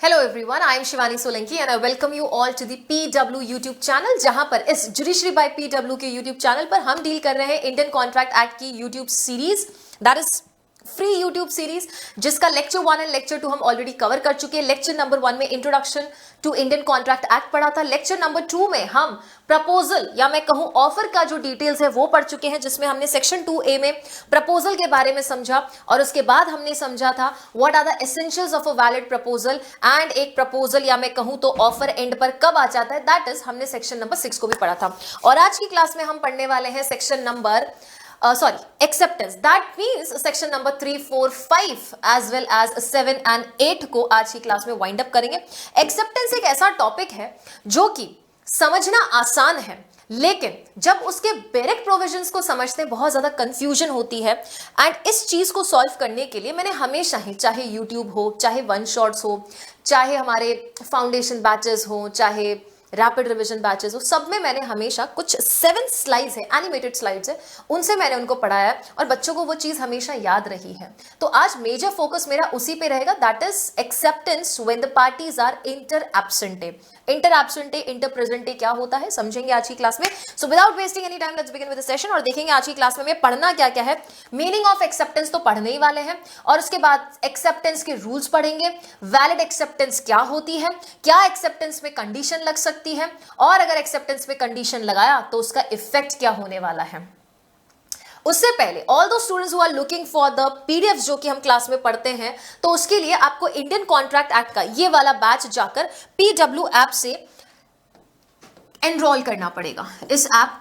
Hello everyone, I am Shivani Solanki and I welcome you all to the PW YouTube channel, जहां पर इस judiciary by PW के YouTube channel पर हम deal कर रहे हैं इंडियन कॉन्ट्रैक्ट एक्ट की YouTube series, that is free YouTube series, जिसका लेक्चर 1 एंड लेक्चर 2 हम ऑलरेडी कवर कर चुके हैं। लेक्चर नंबर 1 में introduction to Indian Contract Act पढ़ा था। लेक्चर नंबर 2 में हम प्रपोजल या मैं कहूं ऑफर का जो डिटेल्स है वो पढ़ चुके हैं, जिसमें हमने सेक्शन 2A में प्रपोजल के बारे में समझा और उसके बाद हमने समझा था what are the essentials of a valid proposal and एक प्रपोजल या मैं कहूं तो ऑफर एंड पर कब आ जाता है, दैट इज हमने सेक्शन नंबर 6 को भी पढ़ा था। और आज की क्लास में हम पढ़ने वाले हैं section number acceptance, that means section number 3, 4, 5 as well as 7 and 8 को आज की क्लास में वाइंड अप करेंगे। एक्सेप्टेंस एक ऐसा टॉपिक है जो कि समझना आसान है, लेकिन जब उसके डायरेक्ट प्रोविजंस को समझते हैं बहुत ज्यादा कंफ्यूजन होती है। एंड इस चीज को सॉल्व करने के लिए मैंने हमेशा ही, चाहे यूट्यूब हो, चाहे वन शॉट्स हो, चाहे हमारे फाउंडेशन बैचेस हो, चाहे रैपिड रिवीजन बैचेस हो, सब में मैंने हमेशा कुछ 7 स्लाइड्स है, एनिमेटेड स्लाइड्स है, उनसे मैंने उनको पढ़ाया है और बच्चों को वो चीज हमेशा याद रही है। तो आज मेजर फोकस मेरा उसी पे रहेगा, that is acceptance when the parties are इंटर एब्सेंटे। इंटर एब्सेंटे, इंटर प्रेजेंटे क्या होता है समझेंगे आज की क्लास में। So without wasting any time let's begin with the session और देखेंगे आज की क्लास में पढ़ना क्या क्या है। मीनिंग ऑफ एक्सेप्टेंस तो पढ़ने ही वाले हैं और उसके बाद एक्सेप्टेंस के रूल्स पढ़ेंगे। वैलिड एक्सेप्टेंस क्या होती है, क्या एक्सेप्टेंस में कंडीशन लग सकती है और अगर एक्सेप्टेंस में कंडीशन लगाया तो उसका इफेक्ट क्या होने वाला है। उससे पहले all those students who are looking for the PDF जो कि हम क्लास में पढ़ते हैं, तो उसके लिए आपको इंडियन कॉन्ट्रैक्ट एक्ट का ये वाला बैच जाकर PW ऐप से एनरोल करना पड़ेगा। इस ऐप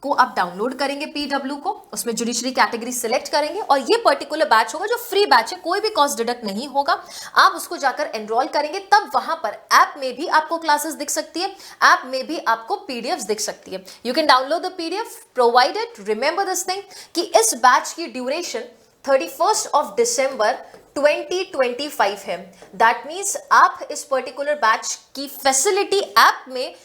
को आप डाउनलोड करेंगे PW को, उसमें जुडिशरी कैटेगरी सिलेक्ट करेंगे और ये पर्टिकुलर बैच होगा जो फ्री बैच है, कोई भी कॉस्ट डिडक्ट नहीं होगा। आप उसको जाकर एनरोल करेंगे, तब वहां पर ऐप में भी आपको क्लासेस दिख सकती है, ऐप में भी आपको पीडीएफ दिख सकती है। You can download the PDF provided. Remember this thing कि इस बैच की ड्यूरेशन 31 ऑफ दिसंबर 2025 है। दैट मीन्स आप इस पर्टिकुलर बैच की फैसिलिटी ऐप में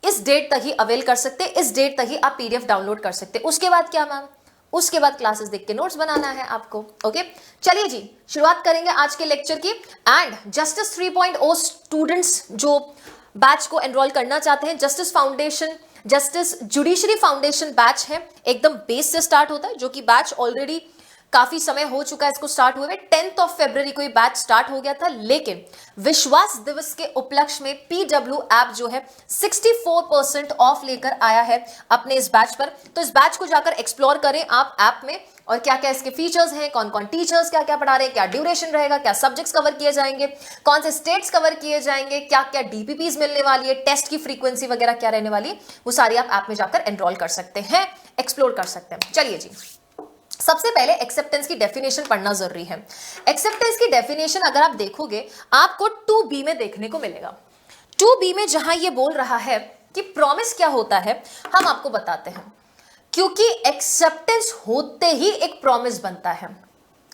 इस डेट तक ही अवेल कर सकते हैं, इस डेट तक ही आप पीडीएफ डाउनलोड कर सकते हैं। उसके बाद क्या मैम, उसके बाद क्लासेस देख के नोट्स बनाना है आपको। ओके, चलिए जी शुरुआत करेंगे आज के लेक्चर की। एंड जस्टिस 3.0 स्टूडेंट्स जो बैच को एनरोल करना चाहते हैं, justice foundation, justice judiciary foundation batch है, एकदम बेस से स्टार्ट होता है, जो कि बैच ऑलरेडी काफी समय हो चुका है इसको स्टार्ट हुए। 10 फरवरी को ये बैच स्टार्ट हो गया था, लेकिन विश्वास दिवस के उपलक्ष्य में PW ऐप जो है 64% ऑफ लेकर आया है अपने इस बैच पर। तो इस बैच को जाकर एक्सप्लोर करें आप ऐप में, और क्या क्या इसके फीचर्स हैं, कौन कौन टीचर्स क्या क्या पढ़ा रहे हैं, क्या ड्यूरेशन रहेगा, क्या सब्जेक्ट्स कवर किए जाएंगे, कौन से स्टेट्स कवर किए जाएंगे, क्या क्या DPPs मिलने वाली है, टेस्ट की फ्रीक्वेंसी वगैरह क्या रहने वाली है, वो सारी आप ऐप में जाकर एनरोल कर सकते हैं, एक्सप्लोर कर सकते हैं। चलिए जी, सबसे पहले एक्सेप्टेंस की डेफिनेशन पढ़ना जरूरी है। एक्सेप्टेंस की डेफिनेशन अगर आप देखोगे आपको 2B में देखने को मिलेगा। 2B में जहां ये बोल रहा है कि प्रॉमिस क्या होता है, हम आपको बताते हैं। क्योंकि एक्सेप्टेंस होते ही एक प्रॉमिस बनता है,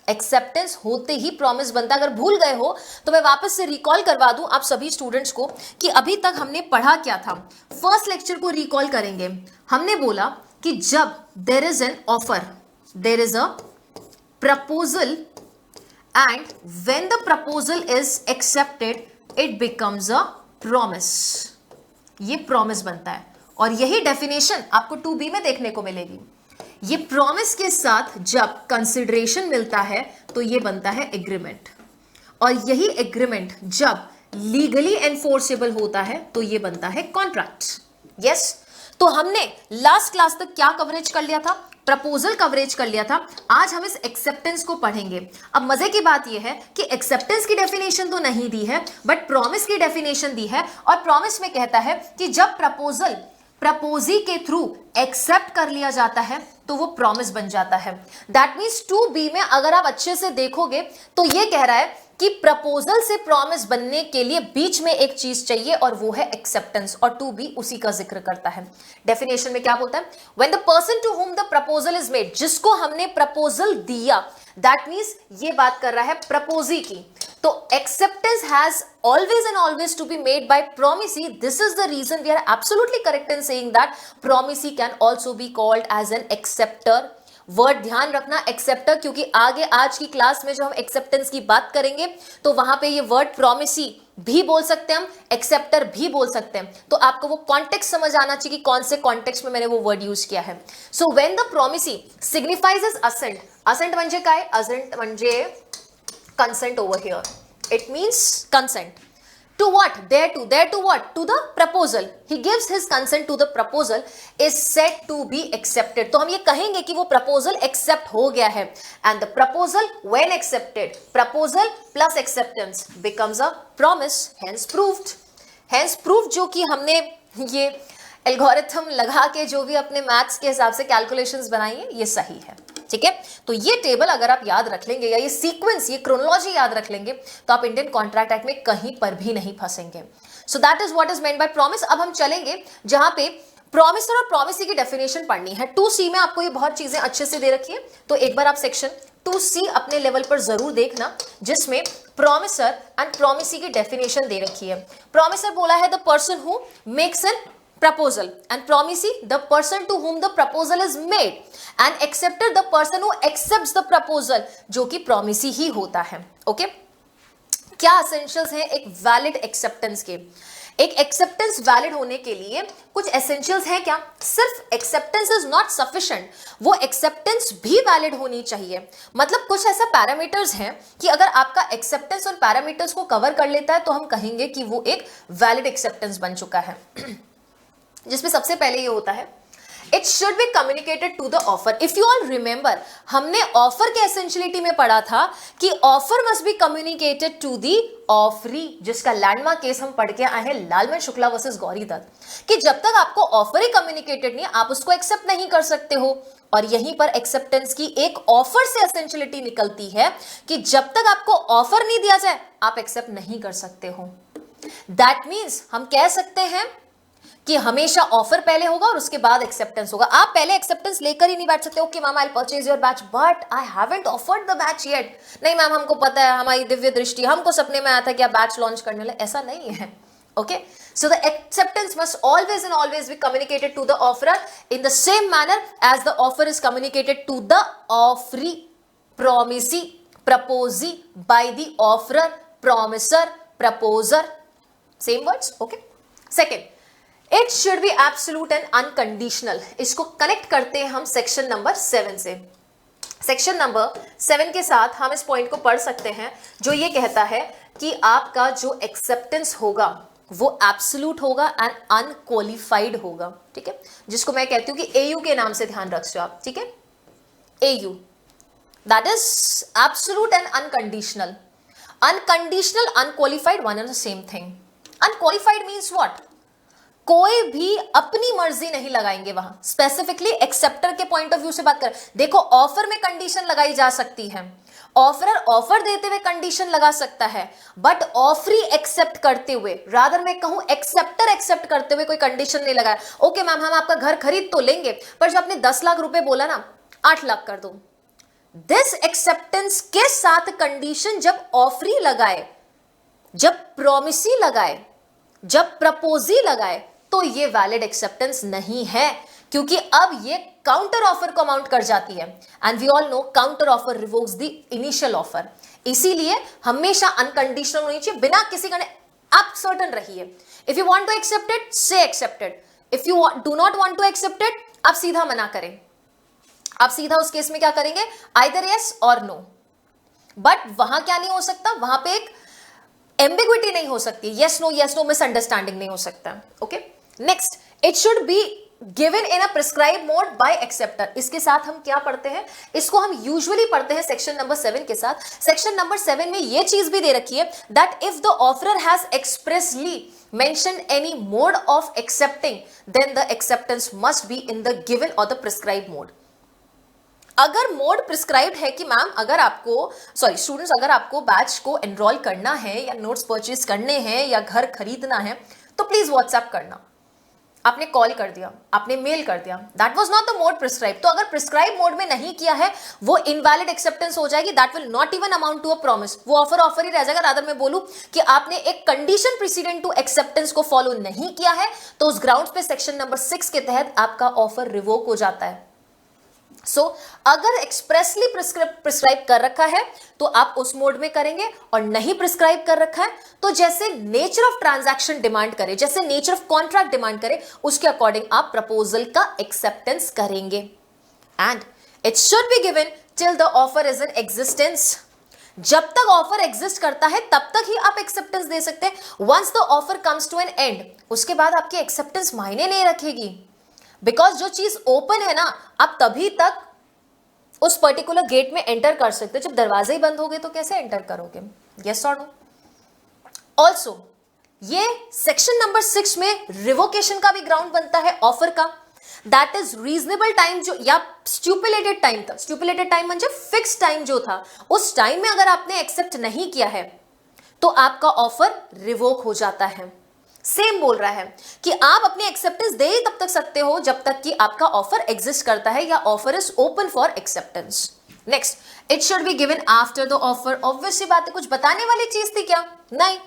एक्सेप्टेंस होते ही प्रॉमिस बनता है। अगर भूल गए हो तो मैं वापस से रिकॉल करवा दूं आप सभी स्टूडेंट्स को कि अभी तक हमने पढ़ा क्या था। फर्स्ट लेक्चर को रिकॉल करेंगे। हमने बोला कि जब there is an offer, there is a proposal and when the proposal is accepted it becomes a promise, ये promise बनता है और यही definition आपको 2B में देखने को मिलेगी। ये promise के साथ जब consideration मिलता है तो ये बनता है agreement, और यही agreement जब legally enforceable होता है तो ये बनता है contract। yes, तो हमने लास्ट क्लास तक क्या कवरेज कर लिया था, प्रपोजल कवरेज कर लिया था। आज हम इस एक्सेप्टेंस को पढ़ेंगे। अब मजे की बात यह है कि एक्सेप्टेंस की डेफिनेशन तो नहीं दी है, बट प्रॉमिस की डेफिनेशन दी है, और प्रॉमिस में कहता है कि जब प्रपोजल प्रपोजी के थ्रू एक्सेप्ट कर लिया जाता है तो वो प्रॉमिस बन जाता है। दैट मीन्स 2B में अगर आप अच्छे से देखोगे तो ये कह रहा है कि प्रपोजल से प्रॉमिस बनने के लिए बीच में एक चीज चाहिए और वो है एक्सेप्टेंस, और 2B उसी का जिक्र करता है। डेफिनेशन में क्या बोलता है, when the person to whom the proposal is made, जिसको हमने प्रपोजल दिया, दैट मीन्स ये बात कर रहा है प्रपोजी की। तो acceptance has always and always to be made by promisee. This is the reason we are absolutely correct in saying that promisee can also be called as an acceptor word ध्यान रखना acceptor, क्योंकि आगे आज की class में जो हम acceptance की बात करेंगे तो वहां पे ये वर्ड प्रोमिसी भी बोल सकते हैं हम, एक्सेप्टर भी बोल सकते हैं। तो आपको वो कॉन्टेक्स्ट समझ आना चाहिए कि कौन से कॉन्टेक्स्ट में मैंने वो वर्ड यूज किया है। So when the promisee signifies as assent, assent म्हणजे काय, असेंट म्हणजे consent over here, it means consent to what, there to what, to the proposal, he gives his consent to the proposal is said to be accepted। तो हम ये कहेंगे कि वो proposal accept हो गया है, and the proposal when accepted, proposal plus acceptance becomes a promise, hence proved। hence proved जो कि हमने ये एल्गोरिथम लगा के जो भी अपने मैथ्स के हिसाब से कैलकुलेशंस बनाई है ये सही है, ठीक है। तो ये टेबल अगर आप याद रख लेंगे या ये सीक्वेंस, ये क्रोनोलॉजी याद रख लेंगे तो आप इंडियन कॉन्ट्रैक्ट एक्ट में कहीं पर भी नहीं फंसेंगे। So that is what is meant by promise. अब हम चलेंगे जहां पे प्रॉमिसर और प्रॉमिसी की डेफिनेशन पढ़नी है। 2C में आपको ये बहुत चीजें अच्छे से दे रखी है, तो एक बार आप सेक्शन 2C अपने लेवल पर जरूर देखना, जिसमें प्रॉमिसर एंड प्रॉमिसी की डेफिनेशन दे रखी है। प्रॉमिसर बोला है the person who makes an proposal, and promisee the person to whom the proposal is made, and acceptor the person who accepts the proposal, जो कि promisee ही होता है। ओके, क्या essentials हैं एक valid acceptance के? एक acceptance valid होने के लिए कुछ essentials हैं क्या? सिर्फ acceptance is not sufficient, वो acceptance भी valid होनी चाहिए। मतलब कुछ ऐसा parameters हैं कि अगर आपका acceptance उन parameters को cover कर लेता है तो हम कहेंगे कि वो एक valid acceptance बन चुका है। जिसमें सबसे पहले ये होता है it should be communicated to the offer. If you all remember, हमने ऑफर के एसेंशियलिटी में पढ़ा था कि offer must be communicated to the offeree, जिसका लैंडमार्क केस हम पढ़ के आए हैं लालमन शुक्ला वर्सेस गौरी दत्त, कि जब तक आपको ऑफर ही कम्युनिकेटेड नहीं आप उसको एक्सेप्ट नहीं कर सकते हो। और यहीं पर एक्सेप्टेंस की एक ऑफर से एसेंशियलिटी निकलती है कि जब तक आपको ऑफर नहीं दिया जाए आप एक्सेप्ट नहीं कर सकते हो। दैट मीन्स हम कह सकते हैं कि हमेशा ऑफर पहले होगा और उसके बाद एक्सेप्टेंस होगा। आप पहले एक्सेप्टेंस लेकर ही नहीं बैठ सकते। Okay ma'am, I purchase your batch but I haven't offered the batch yet. नहीं मैम, हमको पता है, हमारी दिव्य दृष्टि, हमको सपने में आया था कि आप बैच लॉन्च करने वाले, ऐसा नहीं है। Okay, so the acceptance must always and always be communicated to the offeror in the same manner as the offer is communicated to the offeree, promisee, proposee by the offeror, promisor, proposer, same words. Okay, second, it should be absolute and unconditional. इसको connect करते हैं हम section number 7 से। Section number 7 के साथ हम इस point को पढ़ सकते हैं जो ये कहता है कि आपका जो एक्सेप्टेंस होगा वो एब्सोल्यूट होगा एंड अनक्वालिफाइड होगा, ठीक है, जिसको मैं कहती हूँ कि एयू के नाम से ध्यान रखो आप, ठीक है, AU, that is absolute and unconditional. Unconditional, unqualified, one and the same thing. Unqualified means what? कोई भी अपनी मर्जी नहीं लगाएंगे वहां। स्पेसिफिकली एक्सेप्टर के पॉइंट ऑफ व्यू से बात करें, देखो ऑफर में कंडीशन लगाई जा सकती है, ऑफरर ऑफर देते हुए कंडीशन लगा सकता है, बट ऑफरी एक्सेप्ट करते हुए, रादर मैं कहूं एक्सेप्टर एक्सेप्ट करते हुए कोई कंडीशन नहीं लगाया। ओके मैम, हम आपका घर खरीद तो लेंगे, पर जब आपने 10 लाख रुपए बोला ना, 8 लाख कर दो। दिस एक्सेप्टेंस के साथ कंडीशन जब ऑफरी लगाए, जब प्रोमिसी लगाए, जब प्रपोजी लगाए, तो ये वैलिड एक्सेप्टेंस नहीं है, क्योंकि अब ये काउंटर ऑफर को अमाउंट कर जाती है, and we all know counter offer revokes the initial offer. इसीलिए हमेशा अनकंडीशनल होनी चाहिए, बिना किसी का, आप सर्टेन रहिए। If you want to accept it, say accepted. If you do not want to accept it, आप सीधा मना करें। आप सीधा उस केस में क्या करेंगे, आइदर यस और नो। बट वहां क्या नहीं हो सकता, वहां पे एक एम्बिग्विटी नहीं हो सकती, यस नो मिसअंडरस्टैंडिंग नहीं हो सकता। Okay, next, it should be given in a prescribe mode bye acceptor. इसके साथ हम क्या पढ़ते हैं, इसको हम यूजुअली पढ़ते हैं सेक्शन नंबर 7 के साथ। सेक्शन नंबर 7 में ये चीज भी दे रखी है that if the offeror has expressly mention any mode of accepting then the acceptance must be in the given और द प्रिस्क्राइब मोड। अगर मोड प्रिस्क्राइब्ड है कि मैम अगर आपको स्टूडेंट्स अगर आपको बैच को एनरोल करना है या नोट्स परचेज करने हैं या घर खरीदना है तो प्लीज व्हाट्सएप करना। आपने कॉल कर दिया, आपने मेल कर दिया, that was not the mode prescribe. तो अगर प्रिस्क्राइब मोड में नहीं किया है वो इनवैलिड एक्सेप्टेंस हो जाएगी, that will not even amount to a promise. वो ऑफर ही रह जाएगा। रादर मैं बोलूं कि आपने एक कंडीशन प्रीसीडेंट टू एक्सेप्टेंस को फॉलो नहीं किया है तो उस ग्राउंड पे सेक्शन नंबर 6 के तहत आपका ऑफर रिवोक हो जाता है। सो अगर एक्सप्रेसली प्रिस्क्राइब कर रखा है तो आप उस मोड में करेंगे, और नहीं प्रिस्क्राइब कर रखा है तो जैसे नेचर ऑफ ट्रांजैक्शन डिमांड करे, जैसे नेचर ऑफ कॉन्ट्रैक्ट डिमांड करे, उसके अकॉर्डिंग आप प्रपोजल का एक्सेप्टेंस करेंगे। And it should be given till the offer is in existence. जब तक ऑफर एग्जिस्ट करता है तब तक ही आप एक्सेप्टेंस दे सकते हैं। Once the offer comes to an end, उसके बाद आपकी एक्सेप्टेंस मायने नहीं रखेगी, बिकॉज जो चीज ओपन है ना, आप तभी तक उस पर्टिकुलर गेट में एंटर कर सकते हो। जब दरवाजे ही बंद हो गए तो कैसे एंटर करोगे? यस और नो? ऑल्सो ये सेक्शन नंबर 6 में रिवोकेशन का भी ग्राउंड बनता है ऑफर का। दैट इज रीजनेबल टाइम, जो या स्ट्यूपुलेटेड टाइम था। स्ट्यूपुलेटेड टाइम म्हणजे फिक्स टाइम जो था, उस टाइम में अगर आपने एक्सेप्ट नहीं किया है तो आपका ऑफर रिवोक हो जाता है। सेम बोल रहा है कि आप अपनी एक्सेप्टेंस दे ही तब तक सकते हो जब तक कि आपका ऑफर एग्जिस्ट करता है या offer is open for acceptance. Next, it should be given after the offer. Obvious सी बात है, कुछ बताने वाली चीज थी क्या? नहीं,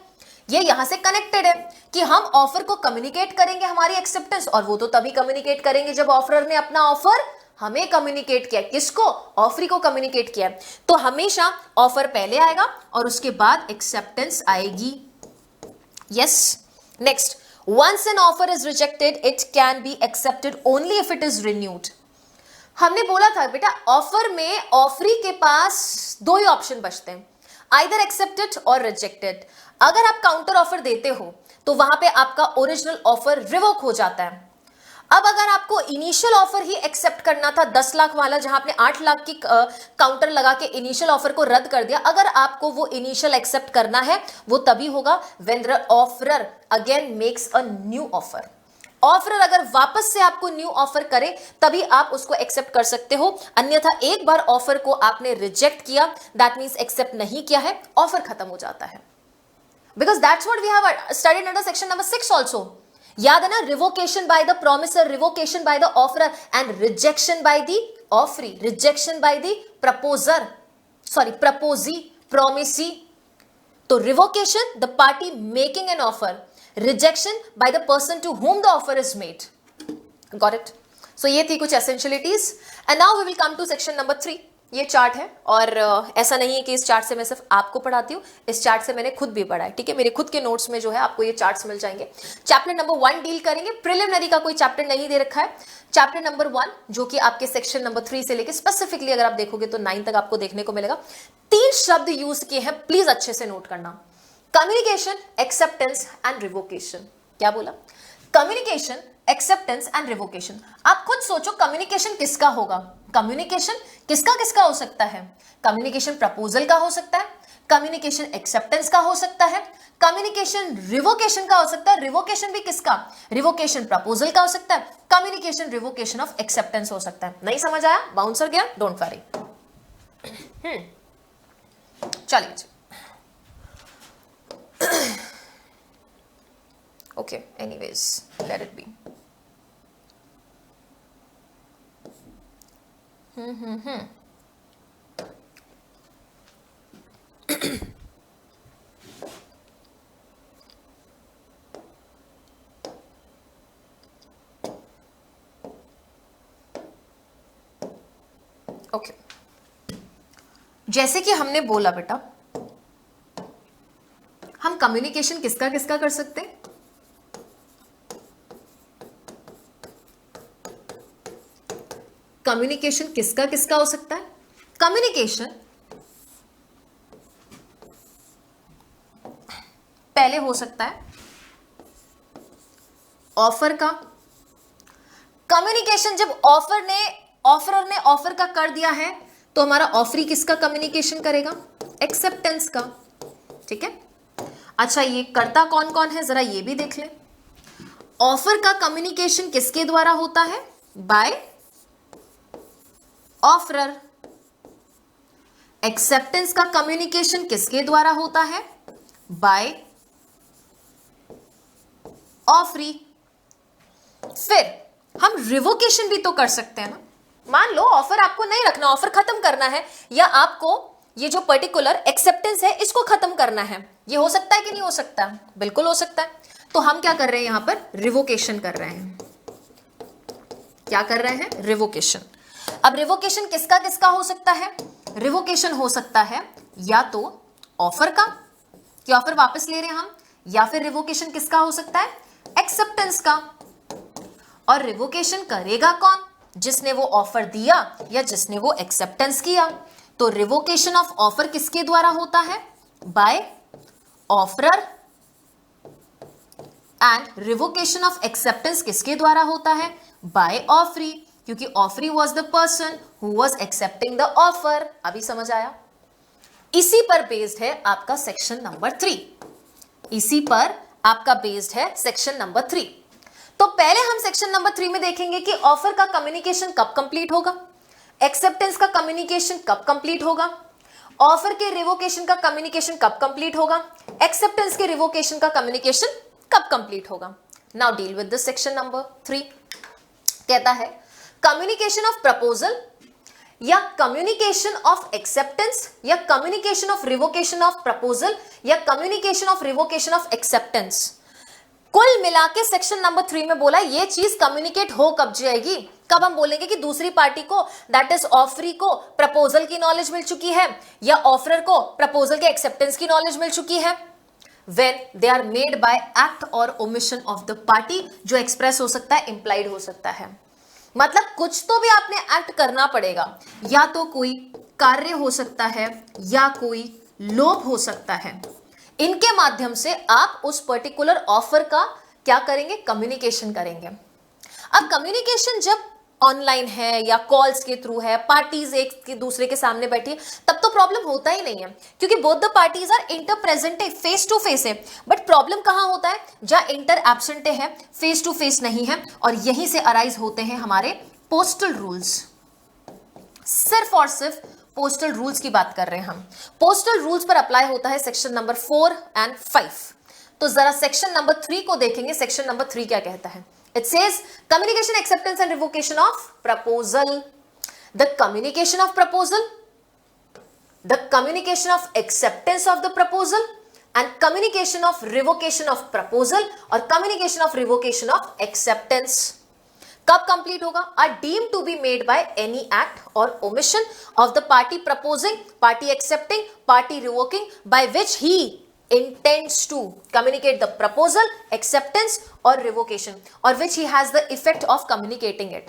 ये यहां से कनेक्टेड है कि हम ऑफर को कम्युनिकेट करेंगे हमारी एक्सेप्टेंस, और वो तो तभी कम्युनिकेट करेंगे जब ऑफरर ने अपना ऑफर हमें कम्युनिकेट किया। किसको? ऑफरी को कम्युनिकेट किया। तो हमेशा ऑफर पहले आएगा और उसके बाद एक्सेप्टेंस आएगी। Yes. Next, once an offer is rejected, it can be accepted only if it is renewed. हमने बोला था बेटा, ऑफर में ऑफरी के पास दो ही ऑप्शन बचते हैं, either accepted और rejected। अगर आप काउंटर ऑफर देते हो तो वहां पे आपका ओरिजिनल ऑफर रिवोक हो जाता है। अब अगर आपको इनिशियल ऑफर ही एक्सेप्ट करना था, 10 लाख वाला, जहां आपने 8 लाख की काउंटर लगा के इनिशियल ऑफर को रद्द कर दिया, अगर आपको वो इनिशियल एक्सेप्ट करना है वो तभी होगा when the offeror again makes a new offer. Offeror अगर वापस से आपको न्यू ऑफर करे तभी आप उसको एक्सेप्ट कर सकते हो, अन्यथा एक बार ऑफर को आपने रिजेक्ट किया, दैट मींस एक्सेप्ट नहीं किया है, ऑफर खत्म हो जाता है। Because that's what we have studied under section number 6 also. याद है ना, revocation by the promisor, revocation by the offeror and rejection by the offeree, rejection by the proposer, sorry proposee, promisee. तो revocation the party making an offer, rejection by the person to whom the offer is made. Got it? So ये थी कुछ essentialities. And now we will come to section number 3। ये chart है, और ऐसा नहीं है कि इस चार्ट से मैं सिर्फ आपको पढ़ाती हूँ, इस चार्ट से मैंने खुद भी पढ़ा है। ठीक है, मेरे खुद के नोट्स में जो है आपको ये चार्ट्स मिल जाएंगे। चैप्टर नंबर 1 डील करेंगे, प्रिलिमिनरी का कोई चैप्टर नहीं दे रखा है। चैप्टर नंबर 1 जो कि आपके सेक्शन नंबर 3 से लेके स्पेसिफिकली अगर आप देखोगे तो 9 तक आपको देखने को मिलेगा। 3 शब्द यूज किए हैं, प्लीज अच्छे से नोट करना। Communication, acceptance and revocation. क्या बोला? Communication, acceptance and revocation. आप खुद सोचो, कम्युनिकेशन किसका होगा? कम्युनिकेशन किसका किसका हो सकता है? कम्युनिकेशन प्रपोजल का हो सकता है, कम्युनिकेशन एक्सेप्टेंस का हो सकता है, कम्युनिकेशन रिवोकेशन का हो सकता है। रिवोकेशन भी किसका? रिवोकेशन प्रपोजल का हो सकता है, कम्युनिकेशन रिवोकेशन ऑफ एक्सेप्टेंस हो सकता है। नहीं समझ आया? बाउंसर गया? Don't worry. चलिए okay, anyways, let it be. Okay. जैसे कि हमने बोला बेटा, हम कम्युनिकेशन किसका किसका कर सकते हैं? कम्युनिकेशन किसका किसका हो सकता है? कम्युनिकेशन पहले हो सकता है ऑफर का। कम्युनिकेशन जब ऑफरर ने ऑफर का कर दिया है तो हमारा ऑफरी किसका कम्युनिकेशन करेगा? एक्सेप्टेंस का। ठीक है, अच्छा ये करता कौन कौन है जरा ये भी देख लें। ऑफर का कम्युनिकेशन किसके द्वारा होता है? By offeror. एक्सेप्टेंस का कम्युनिकेशन किसके द्वारा होता है? By offeree. फिर हम रिवोकेशन भी तो कर सकते हैं ना। मान लो ऑफर आपको नहीं रखना, ऑफर खत्म करना है, या आपको ये जो पर्टिकुलर एक्सेप्टेंस है इसको खत्म करना है, ये हो सकता है कि नहीं हो सकता? बिल्कुल हो सकता है। तो हम क्या कर रहे हैं? यहां पर रिवोकेशन कर रहे हैं। क्या कर रहे हैं? रिवोकेशन। अब रिवोकेशन किसका किसका हो सकता है? रिवोकेशन हो सकता है या तो ऑफर का कि ऑफर वापस ले रहे हैं हम, या फिर रिवोकेशन किसका हो सकता है? एक्सेप्टेंस का। और रिवोकेशन करेगा कौन? जिसने वो ऑफर दिया या जिसने वो एक्सेप्टेंस किया। तो रिवोकेशन ऑफ ऑफर किसके द्वारा होता है? By offeror. And revocation of acceptance किसके द्वारा होता है? बाय ऑफरी, क्योंकि offeree was the person who was accepting the offer. अभी समझ आया? इसी पर बेस्ड है आपका सेक्शन नंबर 3। इसी पर आपका बेस्ड है सेक्शन नंबर 3। तो पहले हम सेक्शन नंबर 3 में देखेंगे कि ऑफर का कम्युनिकेशन कब कंप्लीट होगा, एक्सेप्टेंस का कम्युनिकेशन कब कंप्लीट होगा, ऑफर के रिवोकेशन का कम्युनिकेशन कब कंप्लीट होगा, एक्सेप्टेंस के रिवोकेशन का कम्युनिकेशन कब कंप्लीट होगा। Now deal with this section number 3। कहता है कम्युनिकेशन ऑफ प्रपोजल या कम्युनिकेशन ऑफ एक्सेप्टेंस या communication of revocation of proposal या communication of revocation of acceptance, कुल मिला के सेक्शन नंबर 3 में बोला ये चीज कम्युनिकेट हो कब जाएगी? कब हम बोलेंगे कि दूसरी पार्टी को, दैट इज ऑफरी को, प्रपोजल की नॉलेज मिल चुकी है या ऑफरर को प्रपोजल के एक्सेप्टेंस की नॉलेज मिल चुकी है। When they are made by act or omission of the party, जो एक्सप्रेस हो सकता है, इंप्लाइड हो सकता है। मतलब कुछ तो भी आपने एक्ट करना पड़ेगा, या तो कोई कार्य हो सकता है या कोई लोभ हो सकता है। इनके माध्यम से आप उस पर्टिकुलर ऑफर का क्या करेंगे? कम्युनिकेशन करेंगे। अब कम्युनिकेशन जब ऑनलाइन है या कॉल्स के थ्रू है, पार्टीज एक के दूसरे के सामने बैठी है, तब तो प्रॉब्लम होता ही नहीं है, क्योंकि both the parties are inter present है, फेस टू फेस है। बट प्रॉब्लम कहां होता है? जहां इंटर एब्सेंट है, फेस टू फेस नहीं है, और यहीं से अराइज होते हैं हमारे पोस्टल रूल्स। सिर्फ और सिर्फ पोस्टल रूल्स की बात कर रहे हैं हम। पोस्टल रूल्स पर अप्लाई होता है सेक्शन नंबर 4 एंड 5। तो जरा सेक्शन नंबर 3 को देखेंगे। सेक्शन नंबर 3 क्या कहता है? It says communication, acceptance and revocation of proposal. The communication of proposal, the communication of acceptance of the proposal and communication of revocation of proposal or communication of revocation of acceptance कब complete होगा? Are deemed to be made by any act or omission of the party proposing, party accepting, party revoking, by which he intends to communicate the proposal, acceptance or revocation, or which he has the effect of communicating it.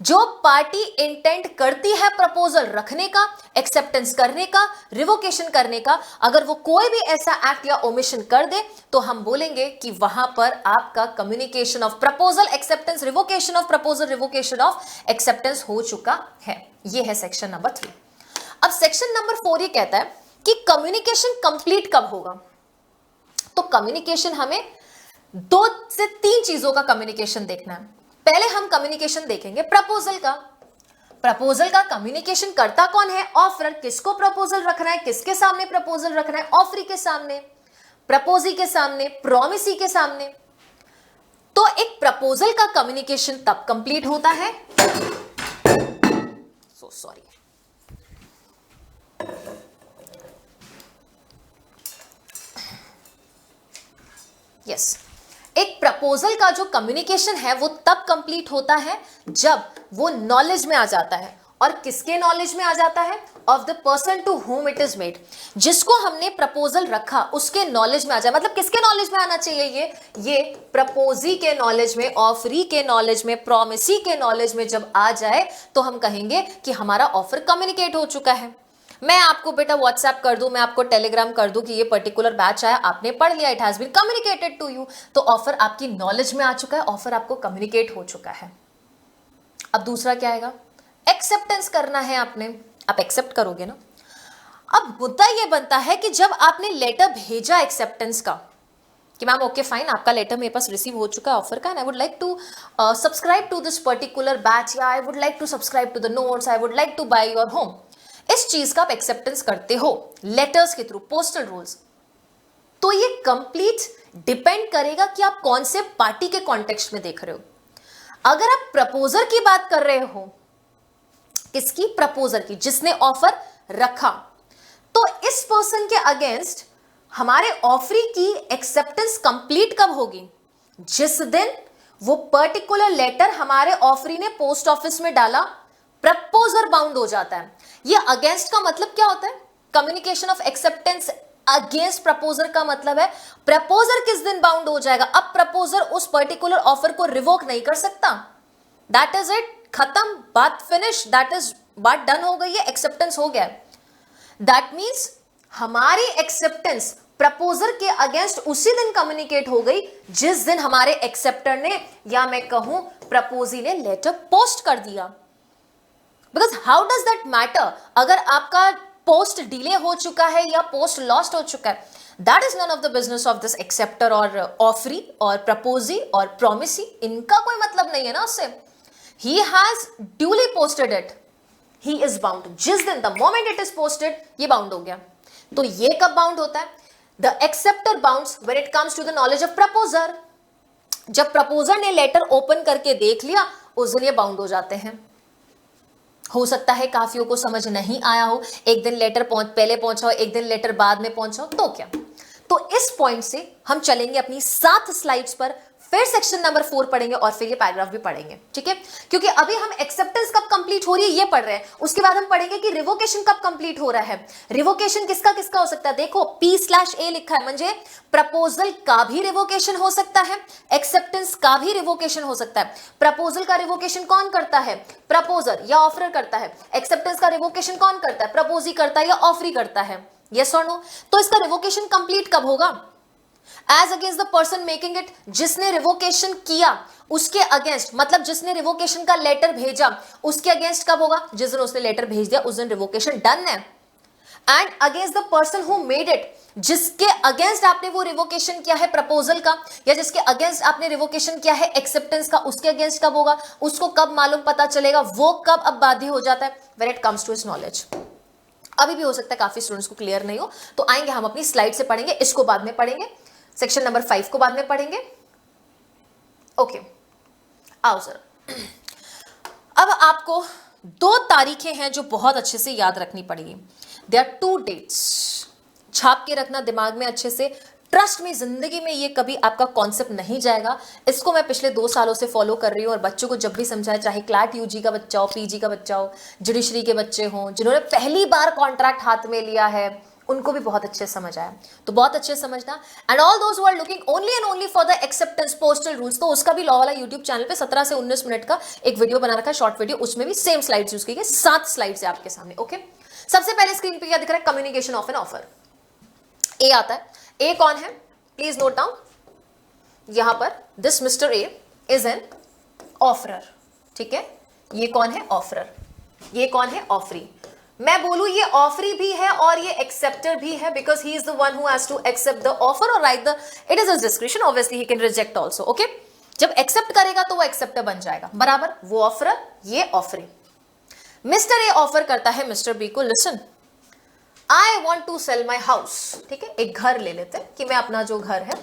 जो party intent करती है proposal रखने का, acceptance करने का, revocation करने का, अगर वो कोई भी ऐसा एक्ट या ओमिशन कर दे तो हम बोलेंगे कि वहां पर आपका communication of proposal, acceptance, revocation of proposal, revocation of acceptance हो चुका है। ये है सेक्शन नंबर 3। अब सेक्शन नंबर 4 ये कहता है कि कम्युनिकेशन कंप्लीट कब होगा। तो कम्युनिकेशन हमें 2 से 3 चीजों का कम्युनिकेशन देखना है। पहले हम कम्युनिकेशन देखेंगे प्रपोजल का। प्रपोजल का कम्युनिकेशन करता कौन है? ऑफरर। किसको प्रपोजल रखना है, किसके सामने प्रपोजल रखना है? ऑफरी के सामने, प्रपोजी के सामने, प्रोमिसी के सामने। तो एक प्रपोजल का कम्युनिकेशन तब कंप्लीट होता है, सॉरी, यस, एक प्रपोजल का जो कम्युनिकेशन है वो तब कंप्लीट होता है जब वो नॉलेज में आ जाता है। और किसके नॉलेज में आ जाता है? Of the person to whom it is made. जिसको हमने प्रपोजल रखा उसके नॉलेज में आ जाए। मतलब किसके नॉलेज में आना चाहिए? ये प्रपोजी के नॉलेज में, ऑफरी के नॉलेज में, प्रोमिसी के नॉलेज में जब आ जाए तो हम कहेंगे कि हमारा ऑफर कम्युनिकेट हो चुका है। मैं आपको बेटा व्हाट्सएप कर दूं, मैं आपको टेलीग्राम कर दूं कि ये पर्टिकुलर बैच आया, आपने पढ़ लिया, it has been communicated to you, तो ऑफर आपकी नॉलेज में आ चुका है, ऑफर आपको कम्युनिकेट हो चुका है। अब दूसरा क्या आएगा? एक्सेप्टेंस करना है आपने, आप एक्सेप्ट करोगे ना। अब मुद्दा ये बनता है कि जब आपने लेटर भेजा एक्सेप्टेंस का कि मैम ओके फाइन, आपका लेटर मेरे पास रिसीव हो चुका है ऑफर का, and I would like to subscribe to this particular batch, या I would like to subscribe to the notes, I would like to buy your home. इस चीज का आप एक्सेप्टेंस करते हो लेटर्स के थ्रू, पोस्टल रूल्स। तो ये कंप्लीट डिपेंड करेगा कि आप कौन से पार्टी के कॉन्टेक्स्ट में देख रहे हो। अगर आप प्रपोजर की बात कर रहे हो, किसकी? प्रपोजर की, जिसने ऑफर रखा, तो इस पर्सन के अगेंस्ट हमारे ऑफरी की एक्सेप्टेंस कंप्लीट कब होगी? जिस दिन वो पर्टिकुलर लेटर हमारे ऑफरी ने पोस्ट ऑफिस में डाला, प्रपोजर बाउंड हो जाता है। ये अगेंस्ट का मतलब क्या होता है? Communication of acceptance against proposer का मतलब है प्रपोजर किस दिन बाउंड हो जाएगा? अब प्रपोजर उस पर्टिकुलर ऑफर को रिवोक नहीं कर सकता। दैट इज इट, खत्म, बात फिनिश, दैट इज बात डन हो गई है, एक्सेप्टेंस हो गया। दैट मीन्स हमारी एक्सेप्टेंस प्रपोजर के अगेंस्ट उसी दिन कम्युनिकेट हो गई जिस दिन हमारे एक्सेप्टर ने, या मैं कहूं प्रपोजी ने, लेटर पोस्ट कर दिया। Because how does that matter अगर आपका पोस्ट डिले हो चुका है या पोस्ट लॉस्ट हो चुका है? That is none of the business of this acceptor और ऑफरी और प्रपोजी और प्रोमिसी। इनका कोई मतलब नहीं है ना उससे। He has duly posted it, he is bound. जिस दिन, the moment it is posted, ये बाउंड हो गया। तो ये कब बाउंड होता है? The acceptor bounds when it comes to the knowledge of proposer. जब प्रपोजर ने लेटर ओपन करके देख लिया, उस दिन ये बाउंड हो जाते हैं। हो सकता है काफियों को समझ नहीं आया हो, एक दिन लेटर पहले पहुंचा हो, एक दिन लेटर बाद में पहुंचा हो, तो क्या? तो इस पॉइंट से हम चलेंगे अपनी 7 स्लाइड्स पर, फिर सेक्शन नंबर 4 पढ़ेंगे और फिर ये पैराग्राफ भी पढ़ेंगे, ठीक है? क्योंकि अभी हम एक्सेप्टेंस कब कंप्लीट हो रही है ये पढ़ रहे हैं, उसके बाद हम पढ़ेंगे कि रिवोकेशन कब कंप्लीट हो रहा है। रिवोकेशन किसका किसका हो सकता है? देखो P/A लिखा है, म्हणजे प्रपोजल का भी रिवोकेशन हो सकता है, एक्सेप्टेंस का भी रिवोकेशन हो सकता है। प्रपोजल का रिवोकेशन कौन करता है? प्रपोजर या ऑफरर करता है। एक्सेप्टेंस का रिवोकेशन कौन करता है? प्रपोजी करता है या ऑफरी करता है? यस और नो? तो इसका रिवोकेशन कंप्लीट कब होगा? As against the person making it, जिसने रिवोकेशन किया उसके अगेंस्ट, मतलब जिसने रिवोकेशन का लेटर भेजा उसके अगेंस्ट कब होगा? जिस दिन उसने लेटर भेज दिया उस दिन रिवोकेशन डन है। And against the person who made it, जिसके अगेंस्ट आपने वो रिवोकेशन किया है प्रपोजल का, या जिसके अगेंस्ट आपने रिवोकेशन किया है एक्सेप्टेंस का, उसके अगेंस्ट कब होगा? उसको कब मालूम पता चलेगा? वो कब अब बाध्य हो जाता है? When it comes to his knowledge. अभी भी हो सकता है काफी स्टूडेंट्स को क्लियर नहीं हो, तो आएंगे हम अपनी स्लाइड से पढ़ेंगे, इसको बाद में पढ़ेंगे, सेक्शन नंबर 5 को बाद में पढ़ेंगे। ओके, आओ सर। अब आपको 2 तारीखें हैं जो बहुत अच्छे से याद रखनी पड़ेगी। दे आर 2 डेट्स, छाप के रखना दिमाग में अच्छे से। ट्रस्ट में, जिंदगी में ये कभी आपका कॉन्सेप्ट नहीं जाएगा। इसको मैं पिछले 2 सालों से फॉलो कर रही हूँ और बच्चों को जब भी समझाया, चाहे क्लैट यूजी का बच्चा हो, पीजी का बच्चा हो, जुडिशरी के बच्चे हों, जिन्होंने पहली बार कॉन्ट्रैक्ट हाथ में लिया है, उनको भी बहुत अच्छे समझ आया। तो बहुत अच्छे समझना। And all those who are looking only and only for the acceptance postal rules, तो उसका भी लॉ वाला यूट्यूब चैनल पे 17 से 19 मिनट का एक वीडियो बना रखा है, शॉर्ट वीडियो, उसमें भी सेम स्लाइड्स यूज की गई, 7 स्लाइड्स है आपके सामने। ओके, सबसे पहले स्क्रीन पे क्या दिख रहा है? Communication of an offer. A आता है। ए कौन है? Please note down. यहां पर this mister A is an offeror, ठीक है? ये कौन है? ऑफरर। ये कौन है? ऑफरी। मैं बोलूं ये ऑफरी भी है और ये एक्सेप्टर भी है, because he is the one who has to accept the offer और write the, it is his description, obviously he can reject also. Okay, जब एक्सेप्ट करेगा तो वो एक्सेप्टर बन जाएगा, बराबर। वो ऑफरर, ये ऑफरी। मिस्टर ए ऑफर करता है मिस्टर बी को, listen I want to sell my house, ठीक है? एक घर ले लेते हैं कि मैं अपना जो घर है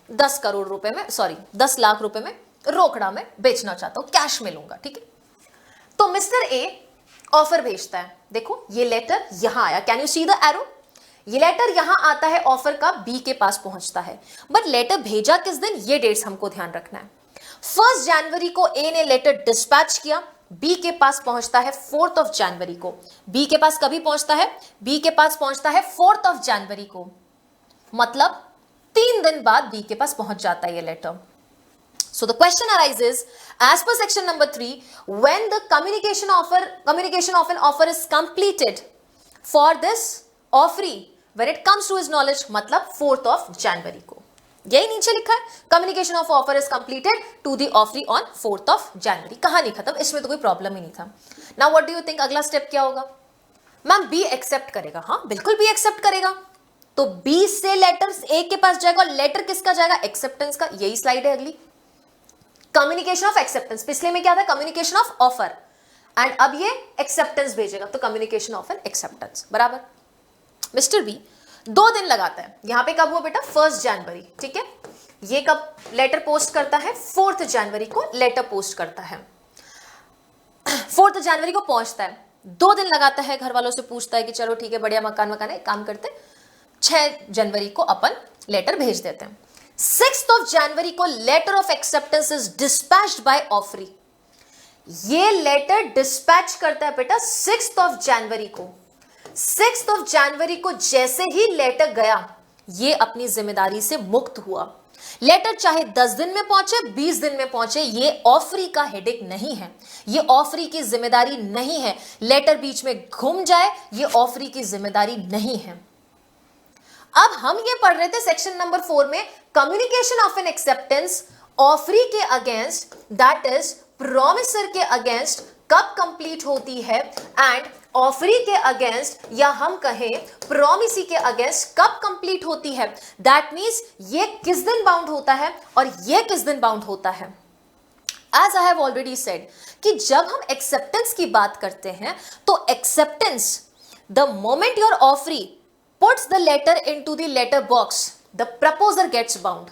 10 करोड़ रुपए में, सॉरी 10 लाख रुपए में रोकड़ा में बेचना चाहता हूं, कैश में लूंगा, ठीक है? तो मिस्टर ए ऑफर भेजता है। देखो ये लेटर यहां आया, can you see the arrow? ये लेटर यहां आता है ऑफर का, बी के पास पहुंचता है। बट लेटर भेजा किस दिन, ये डेट्स हमको ध्यान रखना है। 1 जनवरी को ए ने लेटर डिस्पैच किया, बी के पास पहुंचता है 4 जनवरी को। बी के पास कभी पहुंचता है? बी के पास पहुंचता है 4 जनवरी को, मतलब 3 दिन बाद बी के पास पहुंच जाता है ये letter. So the question arises, as per section number 3, when the communication of an offer is completed for this offeree, when it comes to his knowledge, मतलब 4 जनवरी को। यही नीचे लिखा है, communication of offer is completed to the offeree on 4 January. कहानी खत्म, इसमें तो कोई प्रॉब्लम ही नहीं था। Now what do you think अगला स्टेप क्या होगा? मैम बी एक्सेप्ट करेगा। हाँ बिल्कुल बी एक्सेप्ट करेगा। तो बी से लेटर ए के पास जाएगा, लेटर किसका जाएगा? एक्सेप्टेंस का। यही स्लाइड है अगली, कम्युनिकेशन ऑफ एक्सेप्टेंस। पिछले में क्या था? कम्युनिकेशन ऑफ ऑफर, एंड अब ये एक्सेप्टेंस भेजेगा, तो कम्युनिकेशन ऑफ एन एक्सेप्टेंस, बराबर। मिस्टर बी 2 दिन लगाता है। यहां पे कब हुआ बेटा? 1 जनवरी, ठीक है? ये कब लेटर पोस्ट करता है? 4 जनवरी को लेटर पोस्ट करता है। 4 जनवरी को पहुंचता है, 2 दिन लगाता है, घर वालों से पूछता है कि चलो ठीक है बढ़िया, मकान है, काम करते, 6 जनवरी को अपन लेटर भेज देते हैं। 6 जनवरी को letter of acceptance is dispatched by offeree. ये लेटर डिस्पैच करता है बेटा 6 जनवरी को। 6 जनवरी को जैसे ही लेटर गया, ये अपनी जिम्मेदारी से मुक्त हुआ। लेटर चाहे 10 दिन में पहुंचे, 20 दिन में पहुंचे, ये ऑफरी का हेडेक नहीं है, ये ऑफरी की जिम्मेदारी नहीं है। लेटर बीच में घूम जाए, ये ऑफरी की जिम्मेदारी नहीं है। अब हम ये पढ़ रहे थे सेक्शन नंबर 4 में, communication of an acceptance offeree के अगेंस्ट, दैट इज प्रोमिसर के अगेंस्ट कब कंप्लीट होती है, एंड ऑफरी के अगेंस्ट या हम कहें प्रोमिसी के अगेंस्ट कब कंप्लीट होती है। दैट मींस ये किस दिन बाउंड होता है और ये किस दिन बाउंड होता है। As I have already said कि जब हम एक्सेप्टेंस की बात करते हैं तो acceptance, the moment your offeree puts the letter into the letter box, the proposer gets bound.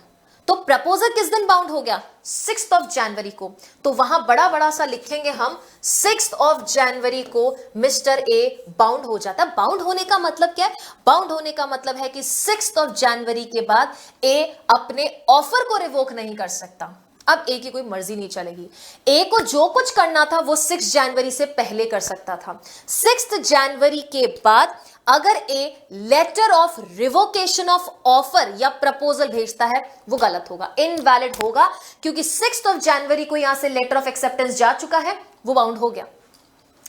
तो प्रपोजर किस दिन बाउंड हो गया? 6 जनवरी को। तो वहां बड़ा बड़ा सा लिखेंगे हम, 6 जनवरी को मिस्टर ए बाउंड हो जाता है। बाउंड होने का मतलब क्या है? बाउंड होने का मतलब है कि 6 जनवरी के बाद ए अपने ऑफर को रिवोक नहीं कर सकता। अब ए की कोई मर्जी नहीं चलेगी। ए को जो कुछ करना था वो 6 जनवरी से पहले कर सकता था। 6 जनवरी के बाद अगर A letter of revocation of offer या प्रपोजल भेजता है, वो गलत होगा, इनवैलिड होगा, क्योंकि 6 जनवरी को यहां से लेटर ऑफ एक्सेप्टेंस जा चुका है, वो बाउंड हो गया।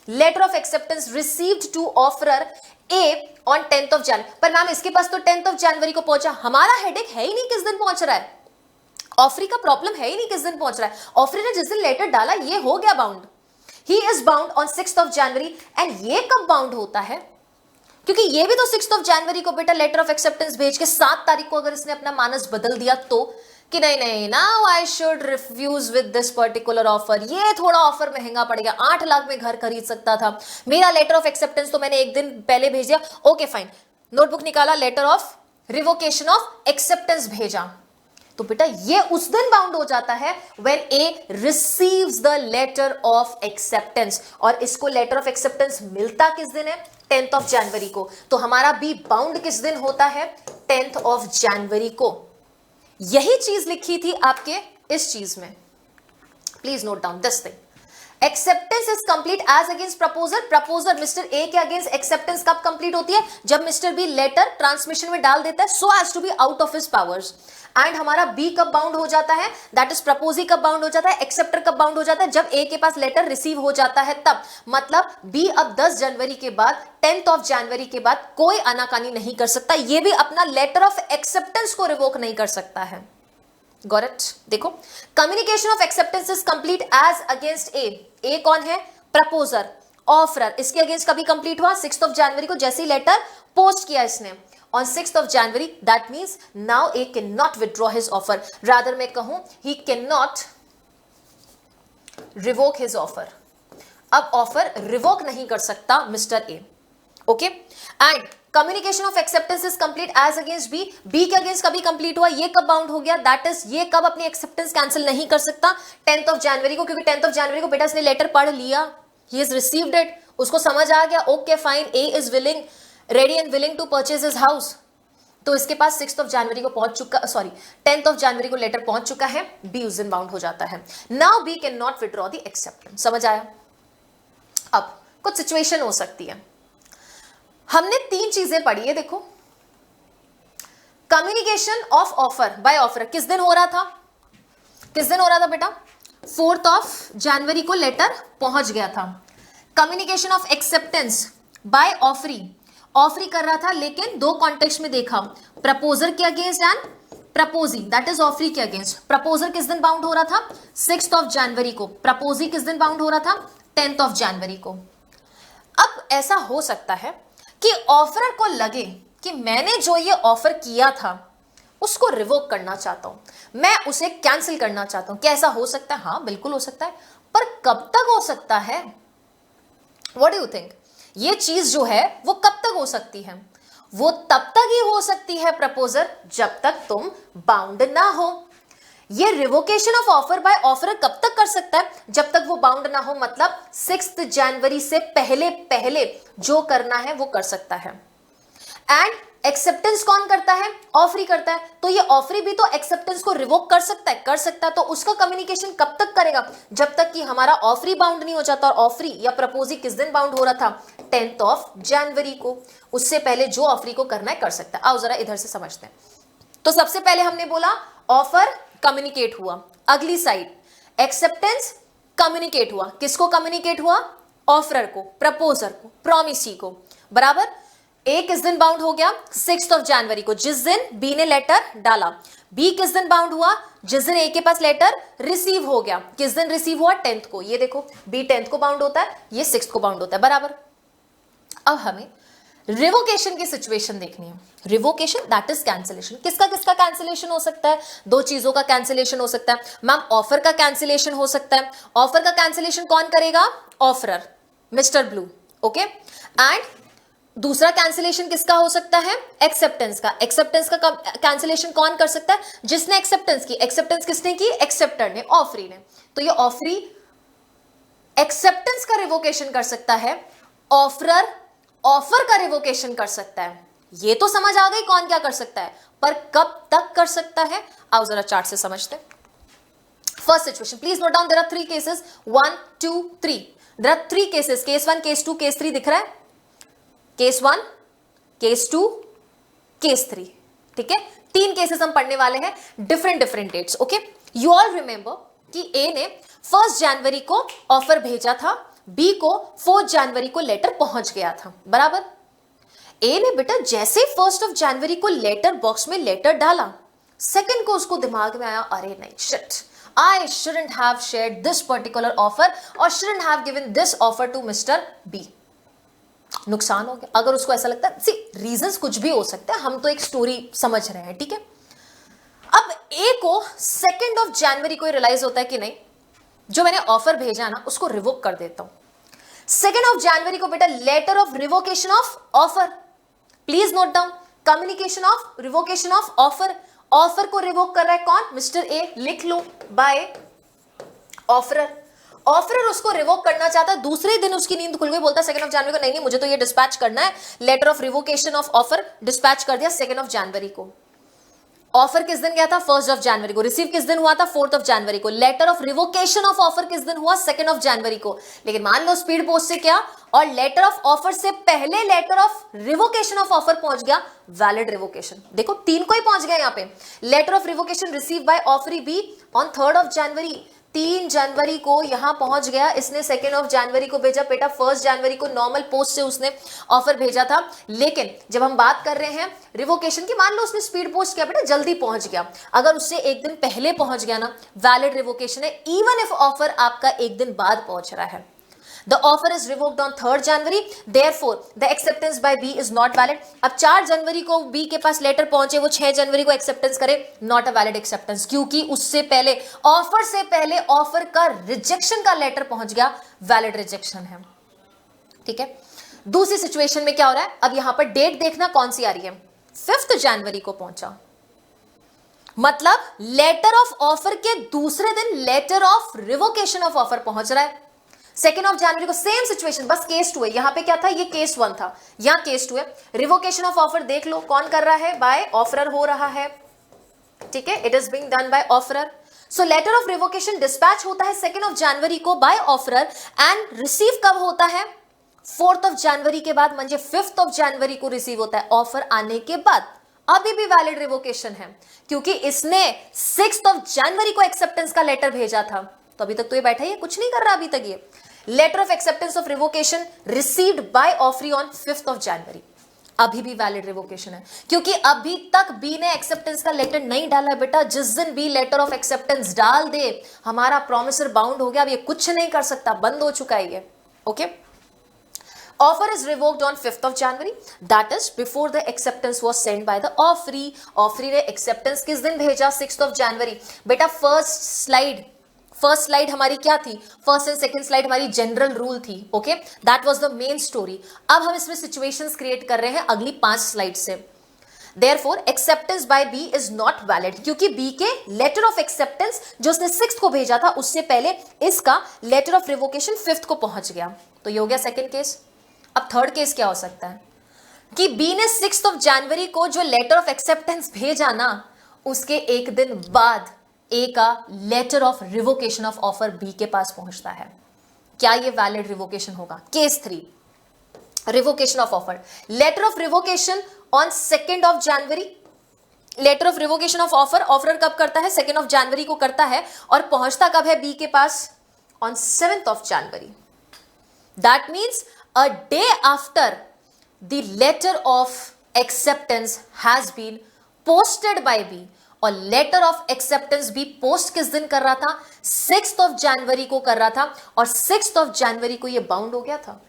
Letter of acceptance received to offeror A on 10 January. पर मैम इसके पास तो 10 जनवरी को पहुंचा, हमारा हेडेक है ही नहीं किस दिन पहुंच रहा है, ऑफरी का प्रॉब्लम है ही नहीं किस दिन पहुंच रहा है। ऑफरी ने जिस दिन लेटर डाला ये हो गया bound, he is bound on 6 January. And ये कब बाउंड होता है? क्योंकि ये भी तो 6 जनवरी को बेटा लेटर ऑफ एक्सेप्टेंस भेज के 7 तारीख को अगर इसने अपना मानस बदल दिया तो, कि नहीं नहीं now I should refuse with this particular offer, ये थोड़ा ऑफर महंगा पड़ेगा, 8 लाख में घर खरीद सकता था, मेरा लेटर ऑफ एक्सेप्टेंस तो मैंने एक दिन पहले भेज दिया, ओके फाइन, नोटबुक निकाला, letter of revocation of acceptance भेजा, तो बेटा ये उस दिन बाउंड हो जाता है when A receives the letter of acceptance. और इसको लेटर ऑफ एक्सेप्टेंस मिलता किस दिन है? 10 जनवरी को। तो हमारा बी बाउंड किस दिन होता है? 10 जनवरी को। यही चीज लिखी थी आपके इस चीज में, please note down this thing. Acceptance is complete as against proposal. Proposal mister A के अगेंस्ट एक्सेप्टेंस कब कंप्लीट होती है? जब मिस्टर बी लेटर ट्रांसमिशन में डाल देता है so as to be out of his powers. And हमारा बी कब बाउंड हो जाता है? दैट इज प्रपोजी कब बाउंड हो जाता है? एक्सेप्टर कब बाउंड हो जाता है? जब ए के पास लेटर रिसीव हो जाता है तब। मतलब बी अब 10 जनवरी के बाद, 10 जनवरी के बाद कोई आनाकानी नहीं कर सकता, ये भी अपना लेटर ऑफ एक्सेप्टेंस को रिवोक नहीं कर सकता है। Got it? देखो, communication of acceptance is complete as against A. A कौन है? Proposer, offeror. इसके अगेंस्ट कभी कंप्लीट हुआ? 6 जनवरी को, जैसे ही लेटर पोस्ट किया इसने on 6 January, that means now A cannot withdraw his offer. Rather मैं कहूं he cannot revoke his offer. अब ऑफर रिवोक नहीं कर सकता mister A. Okay, and communication of acceptance is complete as against B. B के against कभी complete हुआ? ये कब बाउंड हो गया? दैट इज ये कब अपनी एक्सेप्टेंस कैंसिल नहीं कर सकता? 10 जनवरी को, क्योंकि 10 जनवरी को बेटा इसने लेटर पढ़ लिया, ही इज रिसीव्ड इट, उसको समझ आ गया, okay fine, A is willing, ready and willing to purchase his house. तो इसके पास 6 जनवरी को पहुंच चुका, सॉरी 10 जनवरी को लेटर पहुंच चुका है, बी उस दिन बाउंड हो जाता है। Now B can not withdraw the acceptance. समझ आया? अब कुछ सिचुएशन हो सकती है। हमने 3 चीजें पढ़ी है, देखो। Communication of offer by offer किस दिन हो रहा था? किस दिन हो रहा था बेटा? 4 जनवरी को लेटर पहुंच गया था। Communication of acceptance bye offeree, offeree कर रहा था, लेकिन 2 कॉन्टेक्स्ट में देखा, प्रपोजर के against and proposee, that is offeree के अगेंस्ट। प्रपोजर किस दिन बाउंड हो रहा था? 6 जनवरी को। प्रपोजी किस दिन बाउंड हो रहा था? 10 जनवरी को। अब ऐसा हो सकता है कि ऑफरर को लगे कि मैंने जो ये ऑफर किया था उसको रिवोक करना चाहता हूं, मैं उसे कैंसिल करना चाहता हूं। क्या ऐसा हो सकता है? हाँ बिल्कुल हो सकता है, पर कब तक हो सकता है? What do you think? ये चीज जो है वो कब तक हो सकती है? वो तब तक ही हो सकती है प्रपोजर जब तक तुम बाउंड ना हो। ये revocation of offer by offer कब तक कर सकता है? जब तक वो बाउंड ना हो, मतलब 6 जनवरी से पहले पहले जो करना है वो कर सकता है। एंड एक्सेप्टेंस कौन करता है? ऑफरी करता है। तो ये ऑफरी भी तो एक्सेप्टेंस को रिवोक कर सकता है, कर सकता है। तो उसका कम्युनिकेशन कब तक करेगा? जब तक कि हमारा ऑफरी बाउंड नहीं हो जाता। और ऑफरी या प्रपोजी किस दिन बाउंड हो रहा था? 10th ऑफ जनवरी को। उससे पहले जो ऑफरी को करना है कर सकता है। आओ जरा इधर से समझते हैं। तो सबसे पहले हमने बोला ऑफर कम्युनिकेट हुआ, अगली साइड एक्सेप्टेंस कम्युनिकेट हुआ। किसको कम्युनिकेट हुआ? ऑफरर को, प्रपोजर को, प्रॉमिसी को, बराबर। ए किस दिन बाउंड हो गया? 6th ऑफ जनवरी को, जिस दिन बी ने लेटर डाला। बी किस दिन बाउंड हुआ? जिस दिन ए के पास लेटर रिसीव हो गया। किस दिन रिसीव हुआ? 10th को। ये देखो, बी 10th को बाउंड होता है, ये 6th को बाउंड होता है, बराबर। अब हमें रिवोकेशन की सिचुएशन देखनी है। Revocation that is cancellation. किसका किसका कैंसिलेशन हो सकता है? दो चीजों का कैंसिलेशन हो सकता है। मैम ऑफर का कैंसिलेशन हो सकता है। ऑफर का कैंसिलेशन कौन करेगा? Offeror, mister blue, okay. And दूसरा कैंसिलेशन किसका हो सकता है? एक्सेप्टेंस का। एक्सेप्टेंस का कैंसिलेशन कौन कर सकता है? जिसने एक्सेप्टेंस की। एक्सेप्टेंस किसने की? एक्सेप्टर ने, ऑफरी ने। तो ये ऑफरी एक्सेप्टेंस का रिवोकेशन कर सकता है, ऑफरर ऑफर का रिवोकेशन कर सकता है। ये तो समझ आ गई कौन क्या कर सकता है, पर कब तक कर सकता है? आओ जरा चार्ट से समझते हैं। First situation, please note down, there are 3 cases, 1 2 3। There are 3 cases, case 1, case 2, case 3 दिख रहा है? केस 1, केस 2, केस 3, ठीक है। 3 केसेस हम पढ़ने वाले हैं, different different dates, okay. You all remember कि ए ने 1 जनवरी को ऑफर भेजा था, बी को 4 जनवरी को लेटर पहुंच गया था, बराबर। ए ने बेटा जैसे 1 ऑफ जनवरी को लेटर बॉक्स में लेटर डाला, सेकंड को उसको दिमाग में आया, अरे नहीं, shit, I shouldn't have shared this particular offer और shouldn't have given this offer to mister B. नुकसान हो गया। अगर उसको ऐसा लगता है, सी रीजंस कुछ भी हो सकता है, हम तो एक स्टोरी समझ रहे हैं, ठीक है। अब ए को 2 ऑफ जनवरी को रियलाइज होता है कि नहीं, जो मैंने ऑफर भेजा ना उसको रिवोक कर देता हूं। 2 ऑफ जनवरी को बेटा letter of revocation of offer, please note down, communication of revocation of offer. Offer को रिवोक कर रहा है कौन? मिस्टर ए, लिख लो, बाय ऑफरर। ऑफरर उसको रिवोक करना चाहता है, दूसरे दिन उसकी नींद खुल गई, बोलता है 2 ऑफ जनवरी को नहीं, मुझे तो ये डिस्पैच करना है, letter of revocation of offer dispatch कर दिया 2 ऑफ जनवरी को। ऑफर किस दिन गया था? 1 ऑफ जनवरी को। रिसीव किस दिन हुआ था? 4 ऑफ जनवरी को। Letter of revocation of offer किस दिन हुआ? 2 ऑफ जनवरी को। लेकिन मान लो स्पीड पोस्ट से क्या, और लेटर ऑफ ऑफर से पहले letter of revocation of offer पहुंच गया, वैलिड रिवोकेशन। देखो 3 को ही पहुंच गया यहाँ पे। Letter of revocation received by offeree B on 3 of January, 3 जनवरी को यहां पहुंच गया, इसने 2 ऑफ जनवरी को भेजा। बेटा 1 जनवरी को नॉर्मल पोस्ट से उसने ऑफर भेजा था, लेकिन जब हम बात कर रहे हैं रिवोकेशन की, मान लो उसने स्पीड पोस्ट किया, बेटा जल्दी पहुंच गया। अगर उससे 1 दिन पहले पहुंच गया ना, वैलिड रिवोकेशन है, इवन इफ ऑफर आपका 1 दिन बाद पहुंच रहा है। The offer is revoked on 3rd January, therefore the acceptance by B is not valid. अब 4 जनवरी को B के पास लेटर पहुंचे, वो 6 जनवरी को एक्सेप्टेंस करे, नॉट अ वैलिड एक्सेप्टेंस, क्योंकि उससे पहले, ऑफर से पहले ऑफर का रिजेक्शन का लेटर पहुंच गया, वैलिड रिजेक्शन है, ठीक है। दूसरी सिचुएशन में क्या हो रहा है? अब यहां पर डेट देखना कौन सी आ रही है, 5th जनवरी को पहुंचा, मतलब लेटर ऑफ ऑफर के दूसरे दिन letter of revocation of offer पहुंच रहा है। 2 ऑफ जनवरी को सेम सिचुएशन, बस केस 2 है। यहां पे क्या था? ये केस 1 था, यहां केस 2 है। रिवोकेशन ऑफ ऑफर देख लो कौन कर रहा है? बाय ऑफरर हो रहा है, ठीक है, it is being done by offeror. So letter of revocation dispatch होता है 2 ऑफ जनवरी को बाय ऑफरर, एंड रिसीव कब होता है? 4th ऑफ जनवरी के बाद, म्हणजे 5th ऑफ जनवरी को रिसीव होता है, ऑफर आने के बाद। अभी भी वैलिड रिवोकेशन है, क्योंकि इसने 6th ऑफ जनवरी को एक्सेप्टेंस का लेटर भेजा था, तो अभी तक तो ये बैठा ही है, कुछ नहीं कर रहा अभी तक ये। Letter of acceptance of revocation received by offeree on 5th of January, अभी भी वैलिड रिवोकेशन है, क्योंकि अभी तक बी ने एक्सेप्टेंस का लेटर नहीं डाला है। बेटा जिस दिन बी लेटर ऑफ एक्सेप्टेंस डाल दे, हमारा प्रॉमिसर बाउंड हो गया, अब ये कुछ नहीं कर सकता, बंद हो चुका है ये, okay. Offer is revoked on 5th of January, that is before the acceptance was sent by the offeree. Offeree ने acceptance किस दिन भेजा? 6th of January। बेटा फर्स्ट स्लाइड हमारी क्या थी? फर्स्ट एंड सेकंड स्लाइड हमारी जनरल रूल थी, okay, that was the main story. अब हम इसमें सिचुएशंस क्रिएट कर रहे हैं अगली 5 स्लाइड से। Therefore, acceptance by B is not valid, क्योंकि B के लेटर ऑफ एक्सेप्टेंस जो उसने 6th को भेजा था, उससे पहले इसका लेटर ऑफ रिवोकेशन 5th को पहुंच गया। तो ये हो गया सेकंड केस। अब थर्ड केस क्या हो सकता है? कि बी ने 6 जनवरी को जो लेटर ऑफ एक्सेप्टेंस भेजा ना, उसके एक दिन बाद ए का letter of revocation of offer B के पास पहुंचता है। क्या ये वैलिड रिवोकेशन होगा? Case 3, revocation of offer, letter of revocation on 2 January. Letter of revocation of offer offer कब करता है? 2 जनवरी को करता है, और पहुंचता कब है बी के पास? On 7 January. That means a day after the letter of acceptance has been posted by B. और लेटर ऑफ एक्सेप्टेंस भी पोस्ट किस दिन कर रहा था? 6 जनवरी को कर रहा था, और 6 जनवरी को ये बाउंड हो गया था।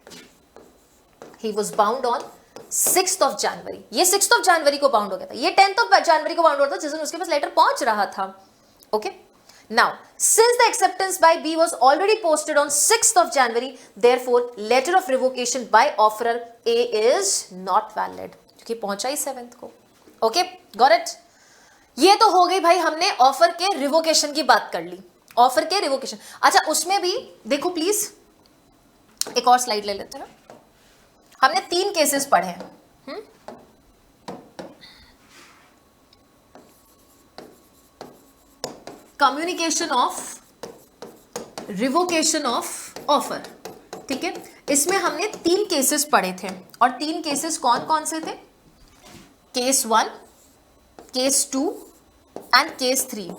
ही वॉज बाउंड ऑन 6 जनवरी। ये 6 जनवरी को बाउंड हो गया था, ये 10 जनवरी को बाउंड हो था, जिस दिन उसके पास लेटर पहुंच रहा था। Okay, now since the acceptance by B was already posted on 6 January, therefore letter of revocation by offeror A is not valid, क्योंकि पहुंचा ही 7 को। Okay, got it? ये तो हो गई भाई, हमने ऑफर के रिवोकेशन की बात कर ली। ऑफर के रिवोकेशन, अच्छा उसमें भी देखो प्लीज, एक और स्लाइड ले लेते हैं। हमने 3 केसेस पढ़े हैं। Communication of revocation of offer, ठीक है। इसमें हमने 3 केसेस पढ़े थे, और 3 केसेस कौन कौन से थे? Case 1, case 2 and case 3।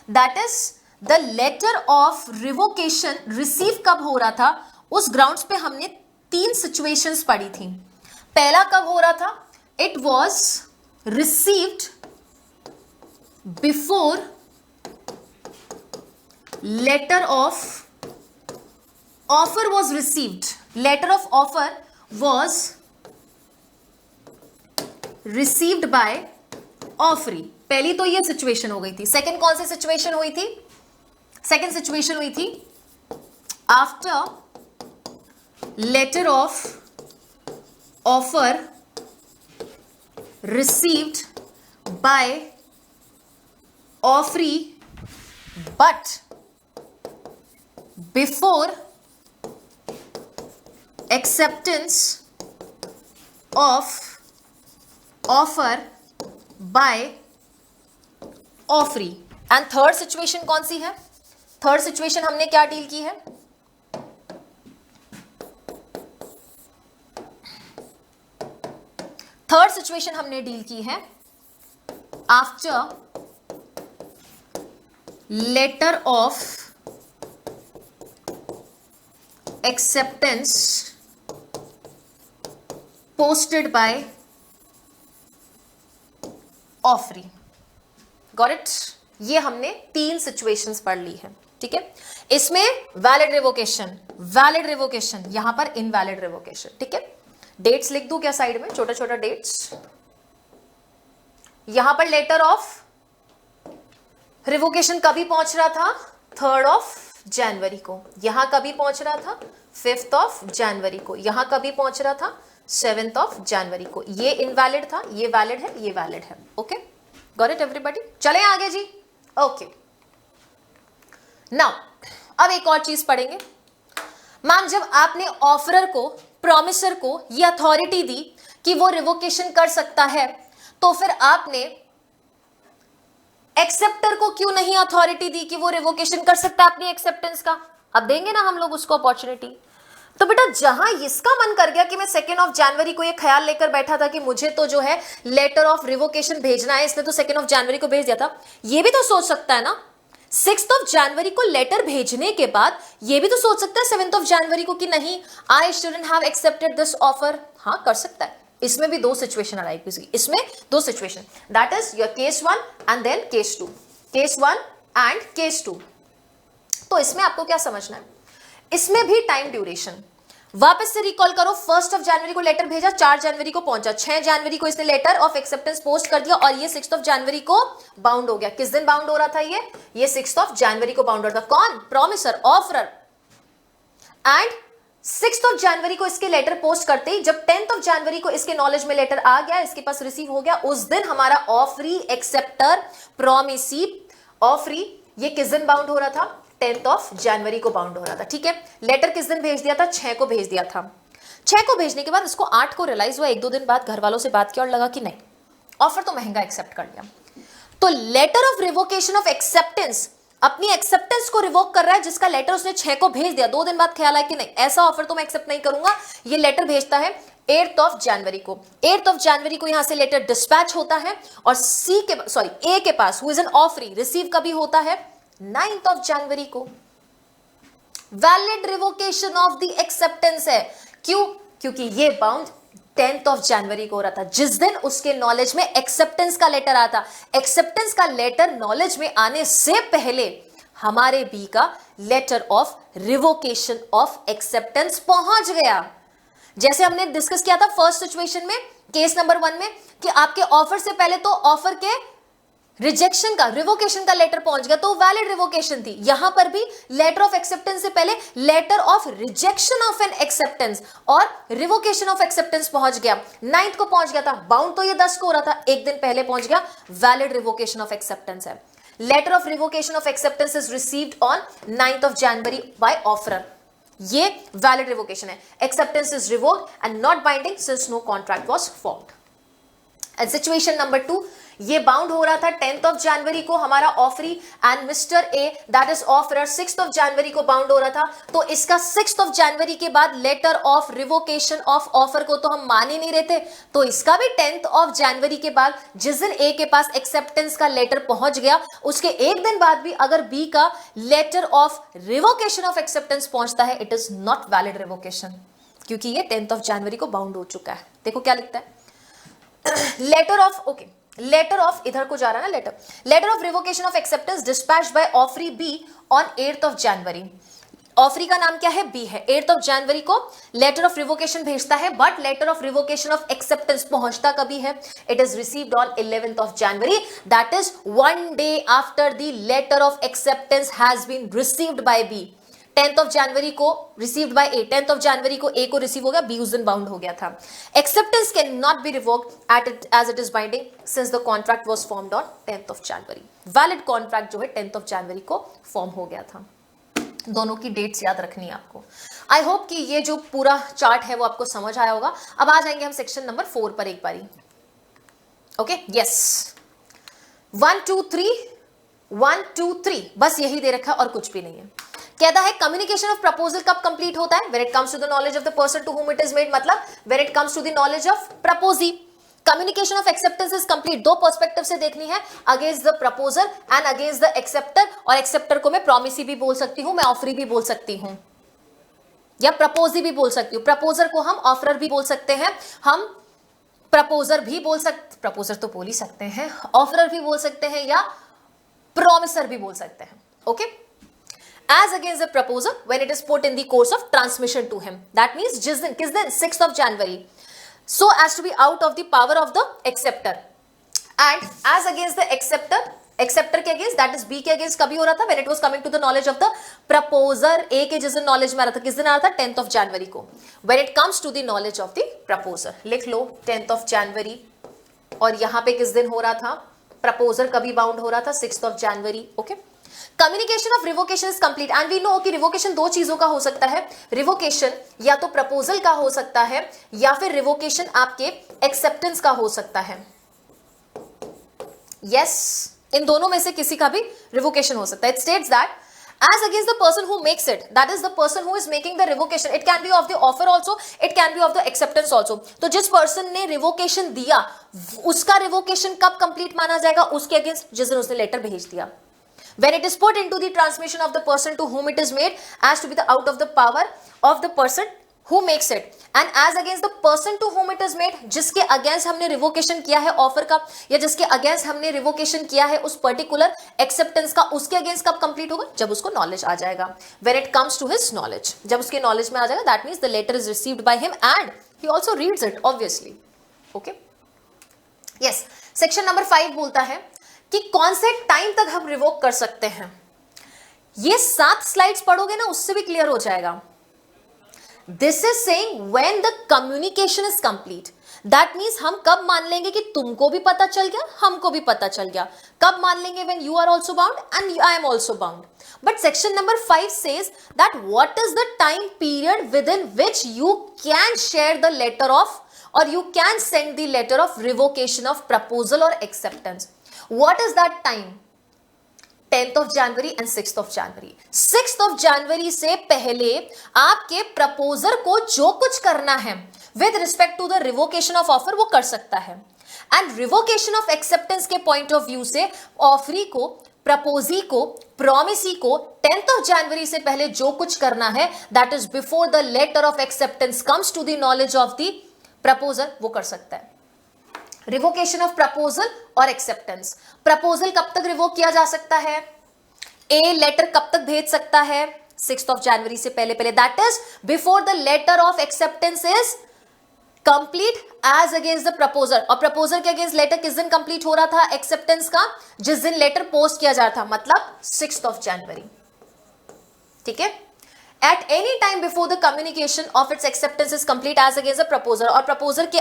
That is the letter of revocation received कब हो रहा था, उस ग्राउंड्स पे हमने 3 सिचुएशंस पढ़ी थी। पहला कब हो रहा था? It was received before letter of offer was received. Letter of offer was received by offeree. पहली तो ये सिचुएशन हो गई थी। सेकंड कौन सी सिचुएशन हुई थी? सेकंड सिचुएशन हुई थी after letter of offer received by offeree but before acceptance of offer by offeree। And third situation कौन सी है? थर्ड सिचुएशन हमने क्या डील की है? थर्ड सिचुएशन हमने डील की है after letter of acceptance posted by offeree। Got it? ये हमने 3 सिचुएशंस पढ़ ली है, ठीक है। इसमें वैलिड रिवोकेशन, यहां पर इनवैलिड रिवोकेशन, ठीक है। डेट्स लिख दूं क्या साइड में, छोटा छोटा डेट्स। यहां पर लेटर ऑफ रिवोकेशन कभी पहुंच रहा था? 3 जनवरी को। यहां कभी पहुंच रहा था? 5 जनवरी को। यहां कभी पहुंच रहा था? 7 जनवरी को। ये इनवैलिड था, ये वैलिड है, ये वैलिड है। Okay, got it everybody? चले आगे जी। ओके, नाउ अब एक और चीज पढ़ेंगे। मैम, जब आपने ऑफरर को, प्रॉमिसर को ये अथॉरिटी दी कि वो रिवोकेशन कर सकता है, तो फिर आपने एक्सेप्टर को क्यों नहीं अथॉरिटी दी कि वो रिवोकेशन कर सकता है अपनी एक्सेप्टेंस का? अब देंगे ना हम लोग उसको अपॉर्चुनिटी। तो बेटा जहां इसका मन कर गया कि मैं 2 जनवरी को ये ख्याल लेकर बैठा था कि मुझे तो जो है लेटर ऑफ रिवोकेशन भेजना है, इसने तो 2 जनवरी को भेज दिया था, ये भी तो सोच सकता है ना 6 जनवरी को लेटर भेजने के बाद ये भी तो सोच सकता है 7 जनवरी को कि नहीं, आई shouldn't have accepted this offer. हाँ, कर सकता है। इसमें भी 2 सिचुएशन आएगी, इसमें 2 situation, that is your case 1 and then case 2। Case 1 and case 2। तो इसमें आपको क्या समझना है? इसमें भी टाइम ड्यूरेशन। वापस से रिकॉल करो, 1 जनवरी को लेटर भेजा, 4 जनवरी को पहुंचा, 6 जनवरी को इसने लेटर ऑफ एक्सेप्टेंस पोस्ट कर दिया, और ये 6 जनवरी को बाउंड हो गया। किस दिन बाउंड हो रहा था? ये 6 जनवरी को बाउंड हो रहा था। कौन? Promiser, offeror. एंड 6 जनवरी को इसके लेटर पोस्ट करते ही, जब 10 जनवरी को इसके नॉलेज में लेटर आ गया, इसके पास रिसीव हो गया, उस दिन हमारा ऑफरी, एक्सेप्टर, प्रॉमिसी, ऑफरी, ये किस दिन बाउंड हो रहा था? 10 जनवरी को बाउंड हो रहा था, ठीक है। लेटर किस दिन भेज दिया था? 6 को भेज दिया था। 6 को भेजने के बाद इसको 8 को रियलाइज हुआ, 1-2 दिन बाद घर वालों से बात की और लगा कि नहीं, ऑफर तो महंगा एक्सेप्ट कर लिया, तो letter of revocation of acceptance अपनी एक्सेप्टेंस को रिवोक कर रहा है, जिसका लेटर उसने 6 को भेज दिया, 2 दिन बाद ख्याल आया कि नहीं ऐसा ऑफर तो मैं एक्सेप्ट नहीं करूंगा, ये लेटर भेजता है 8th ऑफ जनवरी को। 8th ऑफ जनवरी को यहां से लेटर डिस्पैच होता है और ए के पास who is an offeree receive कभी होता है 9th ऑफ जनवरी को। Valid revocation of the acceptance है, क्यों? क्योंकि ये बाउंड 10th ऑफ जनवरी को हो रहा था, जिस दिन उसके नॉलेज में एक्सेप्टेंस का लेटर आता। एक्सेप्टेंस का लेटर नॉलेज में आने से पहले हमारे बी का letter of revocation of acceptance पहुंच गया। जैसे हमने डिस्कस किया था फर्स्ट सिचुएशन में, केस नंबर 1 में, कि आपके ऑफर से पहले तो ऑफर के रिजेक्शन का, रिवोकेशन का लेटर पहुंच गया, तो वैलिड रिवोकेशन थी। यहां पर भी लेटर ऑफ एक्सेप्टेंस से पहले letter of rejection of an acceptance और रिवोकेशन ऑफ एक्सेप्टेंस पहुंच गया, 9th को पहुंच गया था। बाउंड तो ये 10 को हो रहा था, एक दिन पहले पहुंच गया, वैलिड रिवोकेशन ऑफ एक्सेप्टेंस है। Letter of revocation of acceptance is received on 9th of January by offeror, ये वैलिड रिवोकेशन है। Acceptance is revoked and not binding since no contract was formed. And situation number 2, ये bound हो रहा था 10th of January को हमारा offeree and mister A that is offeror 6th of January को bound हो रहा था, तो इसका 6th ऑफ जनवरी के बाद letter of revocation of offer को तो हम मान ही नहीं रहे थे, तो इसका भी 10th ऑफ जनवरी के बाद जिस दिन ए के पास एक्सेप्टेंस का लेटर पहुंच गया, उसके एक दिन बाद भी अगर बी का letter of revocation of acceptance पहुंचता है, it is not valid revocation, क्योंकि ये 10th ऑफ जनवरी को बाउंड हो चुका है। देखो क्या लिखता है, letter of, okay, letter of इधर को जा रहा है ना, letter of revocation of acceptance dispatched by offeree B on 8th of January. Offeree का नाम क्या है? बी है। 8th ऑफ जनवरी को लेटर ऑफ रिवोकेशन भेजता है, but letter of revocation of acceptance पहुंचता कभी है? It is received on 11th of January, that is 1 day after the letter of acceptance has been received by B. 10th of January को received by A, 10th of January को A को receive हो गया, B उस दिन bound हो गया था। Acceptance can not be revoked as it is binding since the contract was formed on 10th of January. Valid contract जो है 10th ऑफ जनवरी को फॉर्म हो गया था। दोनों की डेट्स याद रखनी है आपको। आई होप कि ये जो पूरा चार्ट है वो आपको समझ आया होगा। अब आ जाएंगे हम सेक्शन नंबर 4 पर एक बारी। ओके, यस, 1 2 3 1 2 3 बस यही दे रखा और कुछ भी नहीं है। कहता है कम्युनिकेशन ऑफ प्रपोजल कब कंप्लीट होता है? When it comes to the knowledge of the person to whom it is made, मतलब when it comes to the knowledge of proposee. Communication of acceptance is complete, दो perspective से देखनी है, against the proposer and against the acceptor. और acceptor को मैं promisee भी बोल सकती हूं, मैं ऑफरी भी बोल सकती हूं, या प्रपोजी भी बोल सकती हूं। प्रपोजर को हम ऑफरर भी बोल सकते हैं, हम प्रपोजर भी बोल सकते, प्रपोजर तो बोल ही सकते हैं, ऑफरर भी बोल सकते हैं, या प्रॉमिसर भी बोल सकते हैं। Okay, as against the proposer when it is put in the course of transmission to him, that means जिस दिन, किस दिन? 6th of January, so as to be out of the power of the acceptor, and as against the acceptor, acceptor के against, that is B के against कभी हो रहा था? when it was coming to the knowledge of the proposer, A के जिस दिन knowledge में आ रहा था, किस दिन आ रहा था? 10th of January को, when it comes to the knowledge of the proposer। लिख लो 10th of January, और यहाँ पे किस दिन हो रहा था? प्रपोजर कभी बाउंड हो रहा था? 6th of January। Okay, communication of revocation is complete and we know कि रिवोकेशन दो चीजों का हो सकता है। रिवोकेशन या तो प्रपोजल का हो सकता है, या फिर रिवोकेशन आपके एक्सेप्टेंस का हो सकता है। यस, इन दोनों में से किसी का भी रिवोकेशन हो सकता है। It states that as against the person who makes it, that is the person who is making the revocation, it can be of the offer also, it can be of the acceptance also। तो जिस person ने revocation दिया उसका revocation कब complete माना जाएगा? उसके against जिस दिन उसने लेटर भेज दिया। When it is put into the transmission of the person to whom it is made as to be the out of the power of the person who makes it, and as against the person to whom it is made, जिसके against हमने revocation किया है offer का, या जिसके against हमने revocation किया है उस पर्टिकुलर एक्सेप्टेंस का, उसके अगेंस्ट कब कंप्लीट होगा? जब उसको नॉलेज आ जाएगा। When it comes to his knowledge, जब उसके नॉलेज में आ जाएगा, that means the letter is received by him and he also reads it obviously। Okay, yes, section number 5 बोलता है कि कौन से टाइम तक हम रिवोक कर सकते हैं। ये 7 स्लाइड्स पढ़ोगे ना, उससे भी क्लियर हो जाएगा। This is saying when the communication is complete, that means हम कब मान लेंगे कि तुमको भी पता चल गया, हमको भी पता चल गया? कब मान लेंगे? when you are also bound and I am also bound. But section number 5 says that what is the time period within which you can share the letter of or you can send the letter of revocation of proposal or acceptance. What is that time? 10th of January and 6th of January. 6th of January से पहले आपके proposer को जो कुछ करना है with respect to the revocation of offer वो कर सकता है। एंड रिवोकेशन ऑफ एक्सेप्टेंस के पॉइंट ऑफ व्यू से ऑफरी को, प्रपोजी को, प्रोमिसी को 10th of January से पहले जो कुछ करना है that is before the letter of acceptance comes to the knowledge of the proposer, वो कर सकता है। रिवोकेशन ऑफ प्रपोजल और एक्सेप्टेंस, प्रपोजल कब तक रिवोक किया जा सकता है? ए लेटर कब तक भेज सकता है? 6th of January से पहले पहले, that is before the letter of acceptance is complete as against the proposer. और प्रपोजर के अगेंस्ट लेटर किस दिन कंप्लीट हो रहा था एक्सेप्टेंस का? जिस दिन लेटर पोस्ट किया जा रहा था, मतलब 6th of January। ठीक है, at any time before the communication of its acceptance is complete as against the proposer। और प्रपोजर के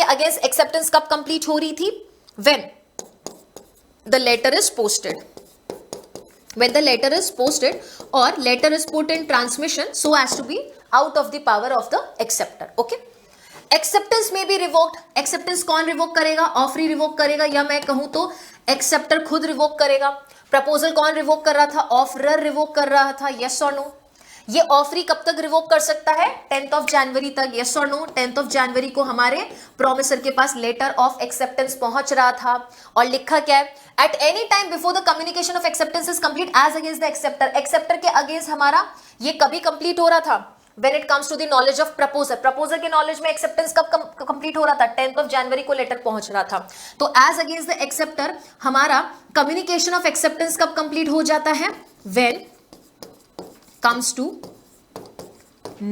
अगेंस्ट एक्सेप्टेंस कब कंप्लीट हो रही थी? when the letter is posted, when the letter is posted or letter is put in transmission so as to be out of the power of the acceptor। okay, acceptance में भी revoked. Acceptance कौन revoke करेगा? Offeree revoke करेगा, या मैं कहूं तो acceptor खुद रिवोक करेगा। प्रपोजल कौन रिवोक कर रहा था? ऑफरर रिवोक कर रहा था, यस और नो। ये ऑफरी कब तक रिवोक कर सकता है? 10th of January तक, यस और नो। 10th of January को हमारे प्रोमिसर के पास लेटर ऑफ एक्सेप्टेंस पहुंच रहा था और लिखा क्या है? At any time before the communication of acceptance is complete as against the acceptor. Acceptor के अगेंस्ट हमारा ये कभी कंप्लीट हो रहा था? when it comes to the knowledge of proposer। Proposer के नॉलेज में एक्सेप्टेंस कब कंप्लीट हो रहा था? 10th of January को लेटर पहुंच रहा था। तो एज अगेंस्ट द एक्सेप्टर हमारा कम्युनिकेशन ऑफ एक्सेप्टेंस कब कंप्लीट हो जाता है? when comes to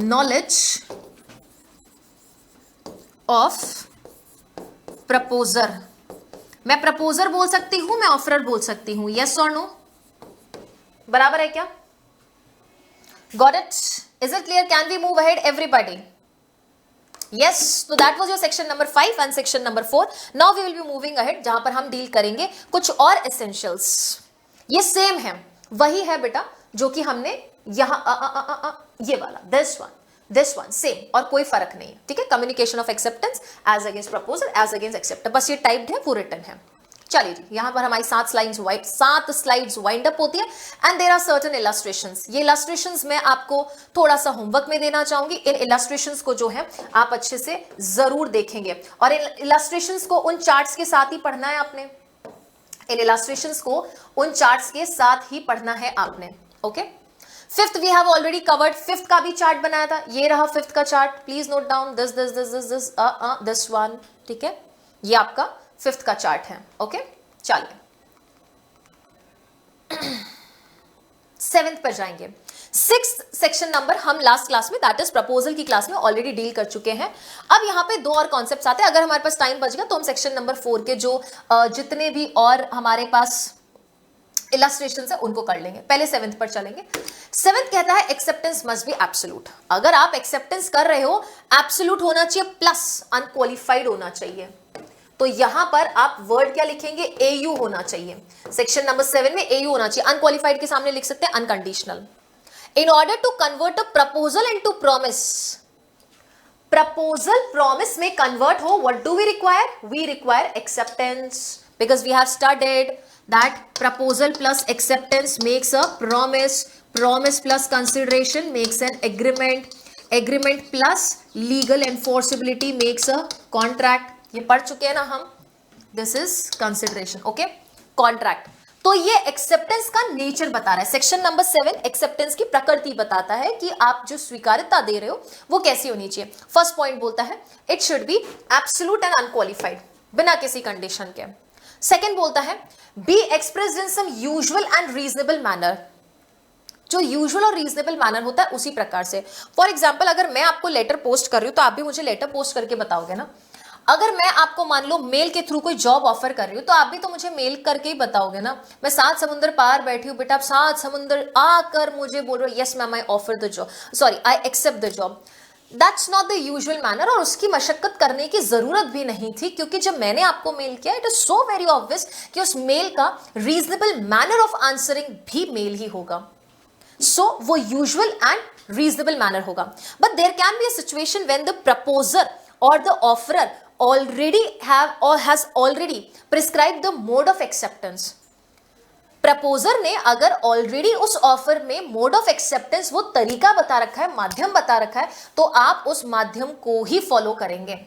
knowledge of proposer। मैं प्रपोजर बोल सकती हूं, मैं ऑफरर बोल सकती हूं, यस और नो? बराबर है क्या? Got it? Is it clear? Can we move ahead, everybody? Yes. So that was your section number 5 and section number 4. Now we will be moving ahead, जहां पर हम डील करेंगे कुछ और essentials। ये सेम है, वही है बेटा जो कि हमने यहां ये वाला this one same, और कोई फर्क नहीं है। ठीक है, communication of acceptance as against proposal, as against acceptor, बस ये टाइप्ड है, वो रिटन है। चलिए जी, यहां पर हमारी 7 स्लाइड्स वाइंड अप होती है and there are certain illustrations. ये इलस्ट्रेशंस मैं आपको थोड़ा सा होमवर्क में देना चाहूंगी। इन इलस्ट्रेशंस को जो है आप अच्छे से जरूर देखेंगे और इन इलस्ट्रेशंस को उन चार्ट्स के साथ ही पढ़ना है आपने। इन इलस्ट्रेशंस को उन चार्ट्स के साथ ही पढ़ना है आपने। Okay, fifth we have already covered. Fifth का भी चार्ट बनाया था, ये रहा फिफ्थ का chart. Please note down this one. ठीक है, ये आपका फिफ्थ का चार्ट है। ओके, चलिए सेवेंथ पर जाएंगे। सिक्स्थ सेक्शन नंबर हम लास्ट क्लास में, दैट इज प्रपोजल की क्लास में ऑलरेडी डील कर चुके हैं। अब यहाँ पे 2 और कॉन्सेप्ट्स आते हैं। अगर हमारे पास टाइम बच गया तो हम सेक्शन नंबर 4 के जो जितने भी और हमारे पास इलस्ट्रेशंस है उनको कर लेंगे। पहले 7th पर चलेंगे। 7th कहता है एक्सेप्टेंस मस्ट बी एब्सोल्यूट। अगर आप एक्सेप्टेंस कर रहे हो, एब्सोल्यूट होना चाहिए प्लस अनक्वालिफाइड होना चाहिए। तो यहां पर आप वर्ड क्या लिखेंगे? एयू होना चाहिए। सेक्शन नंबर 7 में एयू होना चाहिए। अनक्वालिफाइड के सामने लिख सकते हैं unconditional. In order to convert a proposal into promise, proposal promise में कन्वर्ट हो, what do we require? We require acceptance, because we have studied that proposal plus acceptance makes a promise, promise plus consideration makes an agreement, agreement plus legal enforceability makes a contract। ये पढ़ चुके हैं ना हम, this is consideration, okay, contract। तो ये acceptance का nature बता रहा है। सेक्शन नंबर 7 एक्सेप्टेंस की प्रकृति बताता है कि आप जो स्वीकार्यता दे रहे हो वो कैसी होनी चाहिए। फर्स्ट पॉइंट बोलता है it should be absolute and unqualified, बिना किसी कंडीशन के। सेकेंड बोलता है be expressed in some usual and reasonable manner, जो यूजुअल और रीजनेबल मैनर होता है उसी प्रकार से। फॉर एग्जाम्पल, अगर मैं आपको लेटर पोस्ट कर रही हूं तो आप भी मुझे लेटर पोस्ट करके बताओगे ना। अगर मैं आपको मान लो मेल के थ्रू कोई जॉब ऑफर कर रही हूं तो आप भी तो मुझे मेल करके ही बताओगे ना। मैं 7 समुंदर पार बैठी हूं बेटा, आप 7 समुंदर आकर मुझे बोल रहे हो yes ma'am I offer the job, sorry I accept the job. That's not the usual manner, और उसकी मशक्कत करने की जरूरत भी नहीं थी, क्योंकि जब मैंने आपको मेल किया it is so very obvious कि उस मेल का रीजनेबल मैनर ऑफ आंसरिंग भी मेल ही होगा। सो वो यूजुअल एंड रीजनेबल मैनर होगा। But there can be a situation when the proposer और the offeror already have or has already prescribed the mode of acceptance। Proposer ने अगर already उस offer में मोड ऑफ एक्सेप्टेंस, वो तरीका बता रखा है, माध्यम बता रखा है, तो आप उस माध्यम को ही फॉलो करेंगे।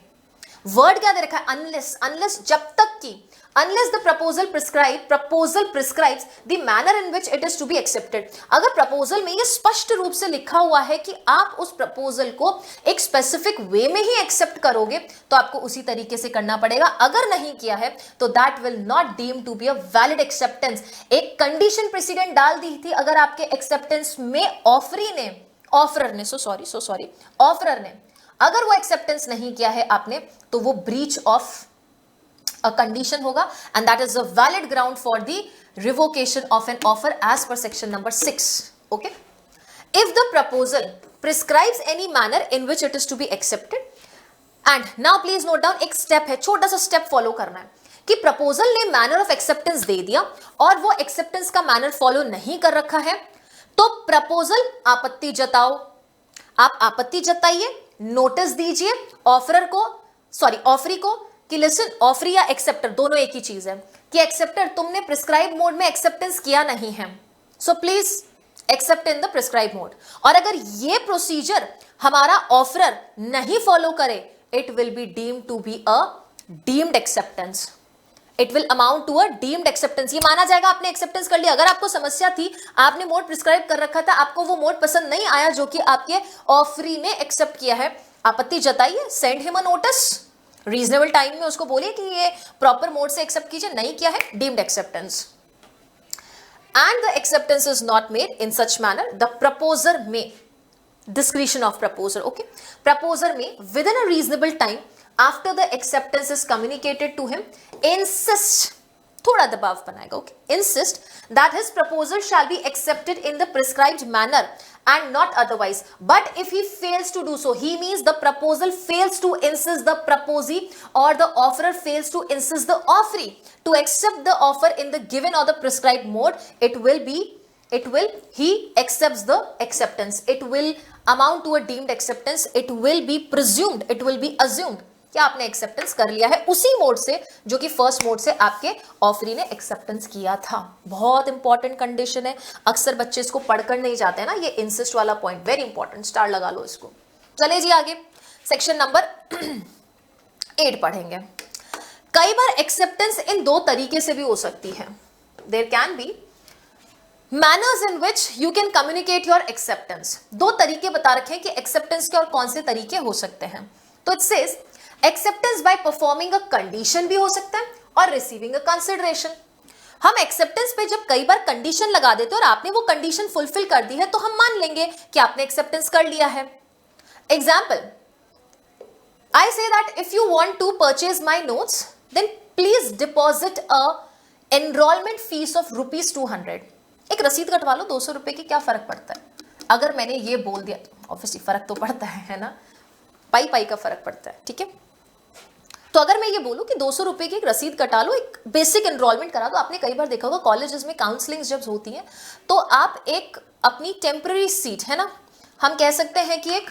वर्ड क्या दे रखा है? अनलेस। अनलेस जब तक कि unless the proposal prescribes the manner in which it is to be accepted। अगर प्रपोजल में ये स्पष्ट रूप से लिखा हुआ है कि आप उस प्रपोजल को एक स्पेसिफिक वे में ही एक्सेप्ट करोगे, तो आपको उसी तरीके से करना पड़ेगा। अगर नहीं किया है तो that will not deem to be a valid acceptance. एक कंडीशन प्रेसिडेंट डाल दी थी अगर आपके एक्सेप्टेंस में ऑफरर ने अगर वो एक्सेप्टेंस नहीं किया है आपने, तो वो ब्रीच ऑफ a condition होगा, and that is a valid ground for the revocation of an offer as per section number 6. Okay, if the proposal prescribes any manner in which it is to be accepted, and now please note down, एक step है, छोटा सा step follow करना है कि proposal ने manner of acceptance दे दिया और वो acceptance का manner follow नहीं कर रखा है, तो प्रपोजल आपत्ति जताओ। आप आपत्ति जताइए, नोटिस दीजिए ऑफरर को, ऑफरी को कि लिसन, ऑफरी या एक्सेप्टर दोनों एक ही चीज है, कि एक्सेप्टर तुमने प्रिस्क्राइब मोड में एक्सेप्टेंस किया नहीं है, so please accept in the prescribe mode. और अगर ये प्रोसीजर हमारा ऑफरर नहीं फॉलो करे, it will be deemed to be a deemed acceptance. It will amount to a deemed acceptance. ये माना जाएगा आपने एक्सेप्टेंस कर लिया। अगर आपको समस्या थी, आपने मोड प्रिस्क्राइब कर रखा था, आपको वो मोड पसंद नहीं आया जो कि आपके ऑफरी ने एक्सेप्ट किया है, आपत्ति जताइए, send him a notice, reasonable time में उसको बोलिए कि ये प्रॉपर मोड से एक्सेप्ट कीजिए, नहीं किया है, deemed acceptance. And the acceptance is not made in such manner, the proposer may, discretion of proposer, okay, proposer may within a reasonable time after the acceptance is communicated to him, insist, थोड़ा दबाव बनाएगा, okay, insist that his proposal shall be accepted in the prescribed manner and not otherwise। But if he fails to do so, he means the proposal fails to insist the proposee or the offerer fails to insist the offeree to accept the offer in the given or the prescribed mode, he accepts the acceptance, it will amount to a deemed acceptance, it will be presumed, it will be assumed कि आपने acceptance कर लिया है उसी mode से जो कि first mode से आपके ऑफरी ने एक्सेप्टेंस किया था। बहुत इंपॉर्टेंट कंडीशन है, अक्सर बच्चे इसको पढ़कर नहीं जाते हैं ना, ये इंसिस्ट वाला पॉइंट वेरी इंपॉर्टेंट, स्टार लगा लो इसको। चले जी आगे, सेक्शन नंबर 8 पढ़ेंगे। कई बार एक्सेप्टेंस इन दो तरीके से भी हो सकती है। There can be manners in which you can communicate your acceptance. दो तरीके बता रखे हैं कि एक्सेप्टेंस के और कौन से तरीके हो सकते हैं। तो it says acceptance by performing a condition भी हो सकता है और रिसीविंग अ कंसिडरेशन। हम एक्सेप्टेंस पे जब कई बार कंडीशन लगा देते हैं और आपने वो कंडीशन फुलफिल कर दी है, तो हम मान लेंगे कि आपने एक्सेप्टेंस कर लिया है। Example, I say that if you want to purchase my notes then please deposit a enrolment fees of ₹200। एक रसीद कटवा लो 200 रुपए की, क्या फर्क पड़ता है? अगर मैंने ये बोल दिया तो ऑब्वियसली फर्क तो पड़ता है ना, पाई का फर्क पड़ता है, ठीक है। तो अगर मैं ये बोलूं कि 200 रुपए की एक रसीद कटा लो, एक बेसिक एनरोलमेंट करा दो। आपने कई बार देखा होगा कॉलेजेस में काउंसलिंग जब होती है तो आप एक अपनी टेम्पररी सीट, है ना, हम कह सकते हैं कि एक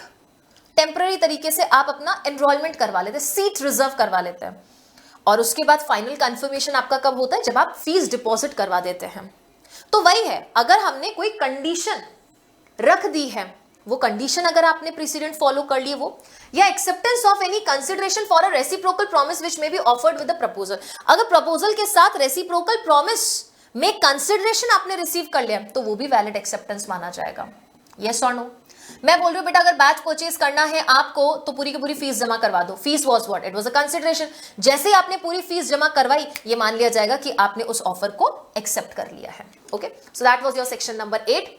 टेम्पररी तरीके से आप अपना एनरोलमेंट करवा लेते हैं, सीट रिजर्व करवा लेते हैं, और उसके बाद फाइनल कंफर्मेशन आपका कब होता है? जब आप फीस डिपॉजिट करवा देते हैं। तो वही है, अगर हमने कोई कंडीशन रख दी है, वो कंडीशन अगर आपने प्रेसिडेंट फॉलो कर लिए, वो या acceptance of any consideration for a reciprocal promise which may be offered with the proposal. अगर प्रपोजल के साथ रेसिप्रोकल प्रॉमिस में कंसिडरेशन आपने रिसीव कर लिया तो वो भी वैलिड एक्सेप्टेंस माना जाएगा। यस और नो? मैं बोल रही हूं बेटा अगर बैच परचेज करना है आपको तो पूरी की पूरी फीस जमा करवा दो। Fees was what? It was a consideration. जैसे ही आपने पूरी फीस जमा करवाई, ये मान लिया जाएगा कि आपने उस ऑफर को एक्सेप्ट कर लिया है। Okay, so that was your section number 8।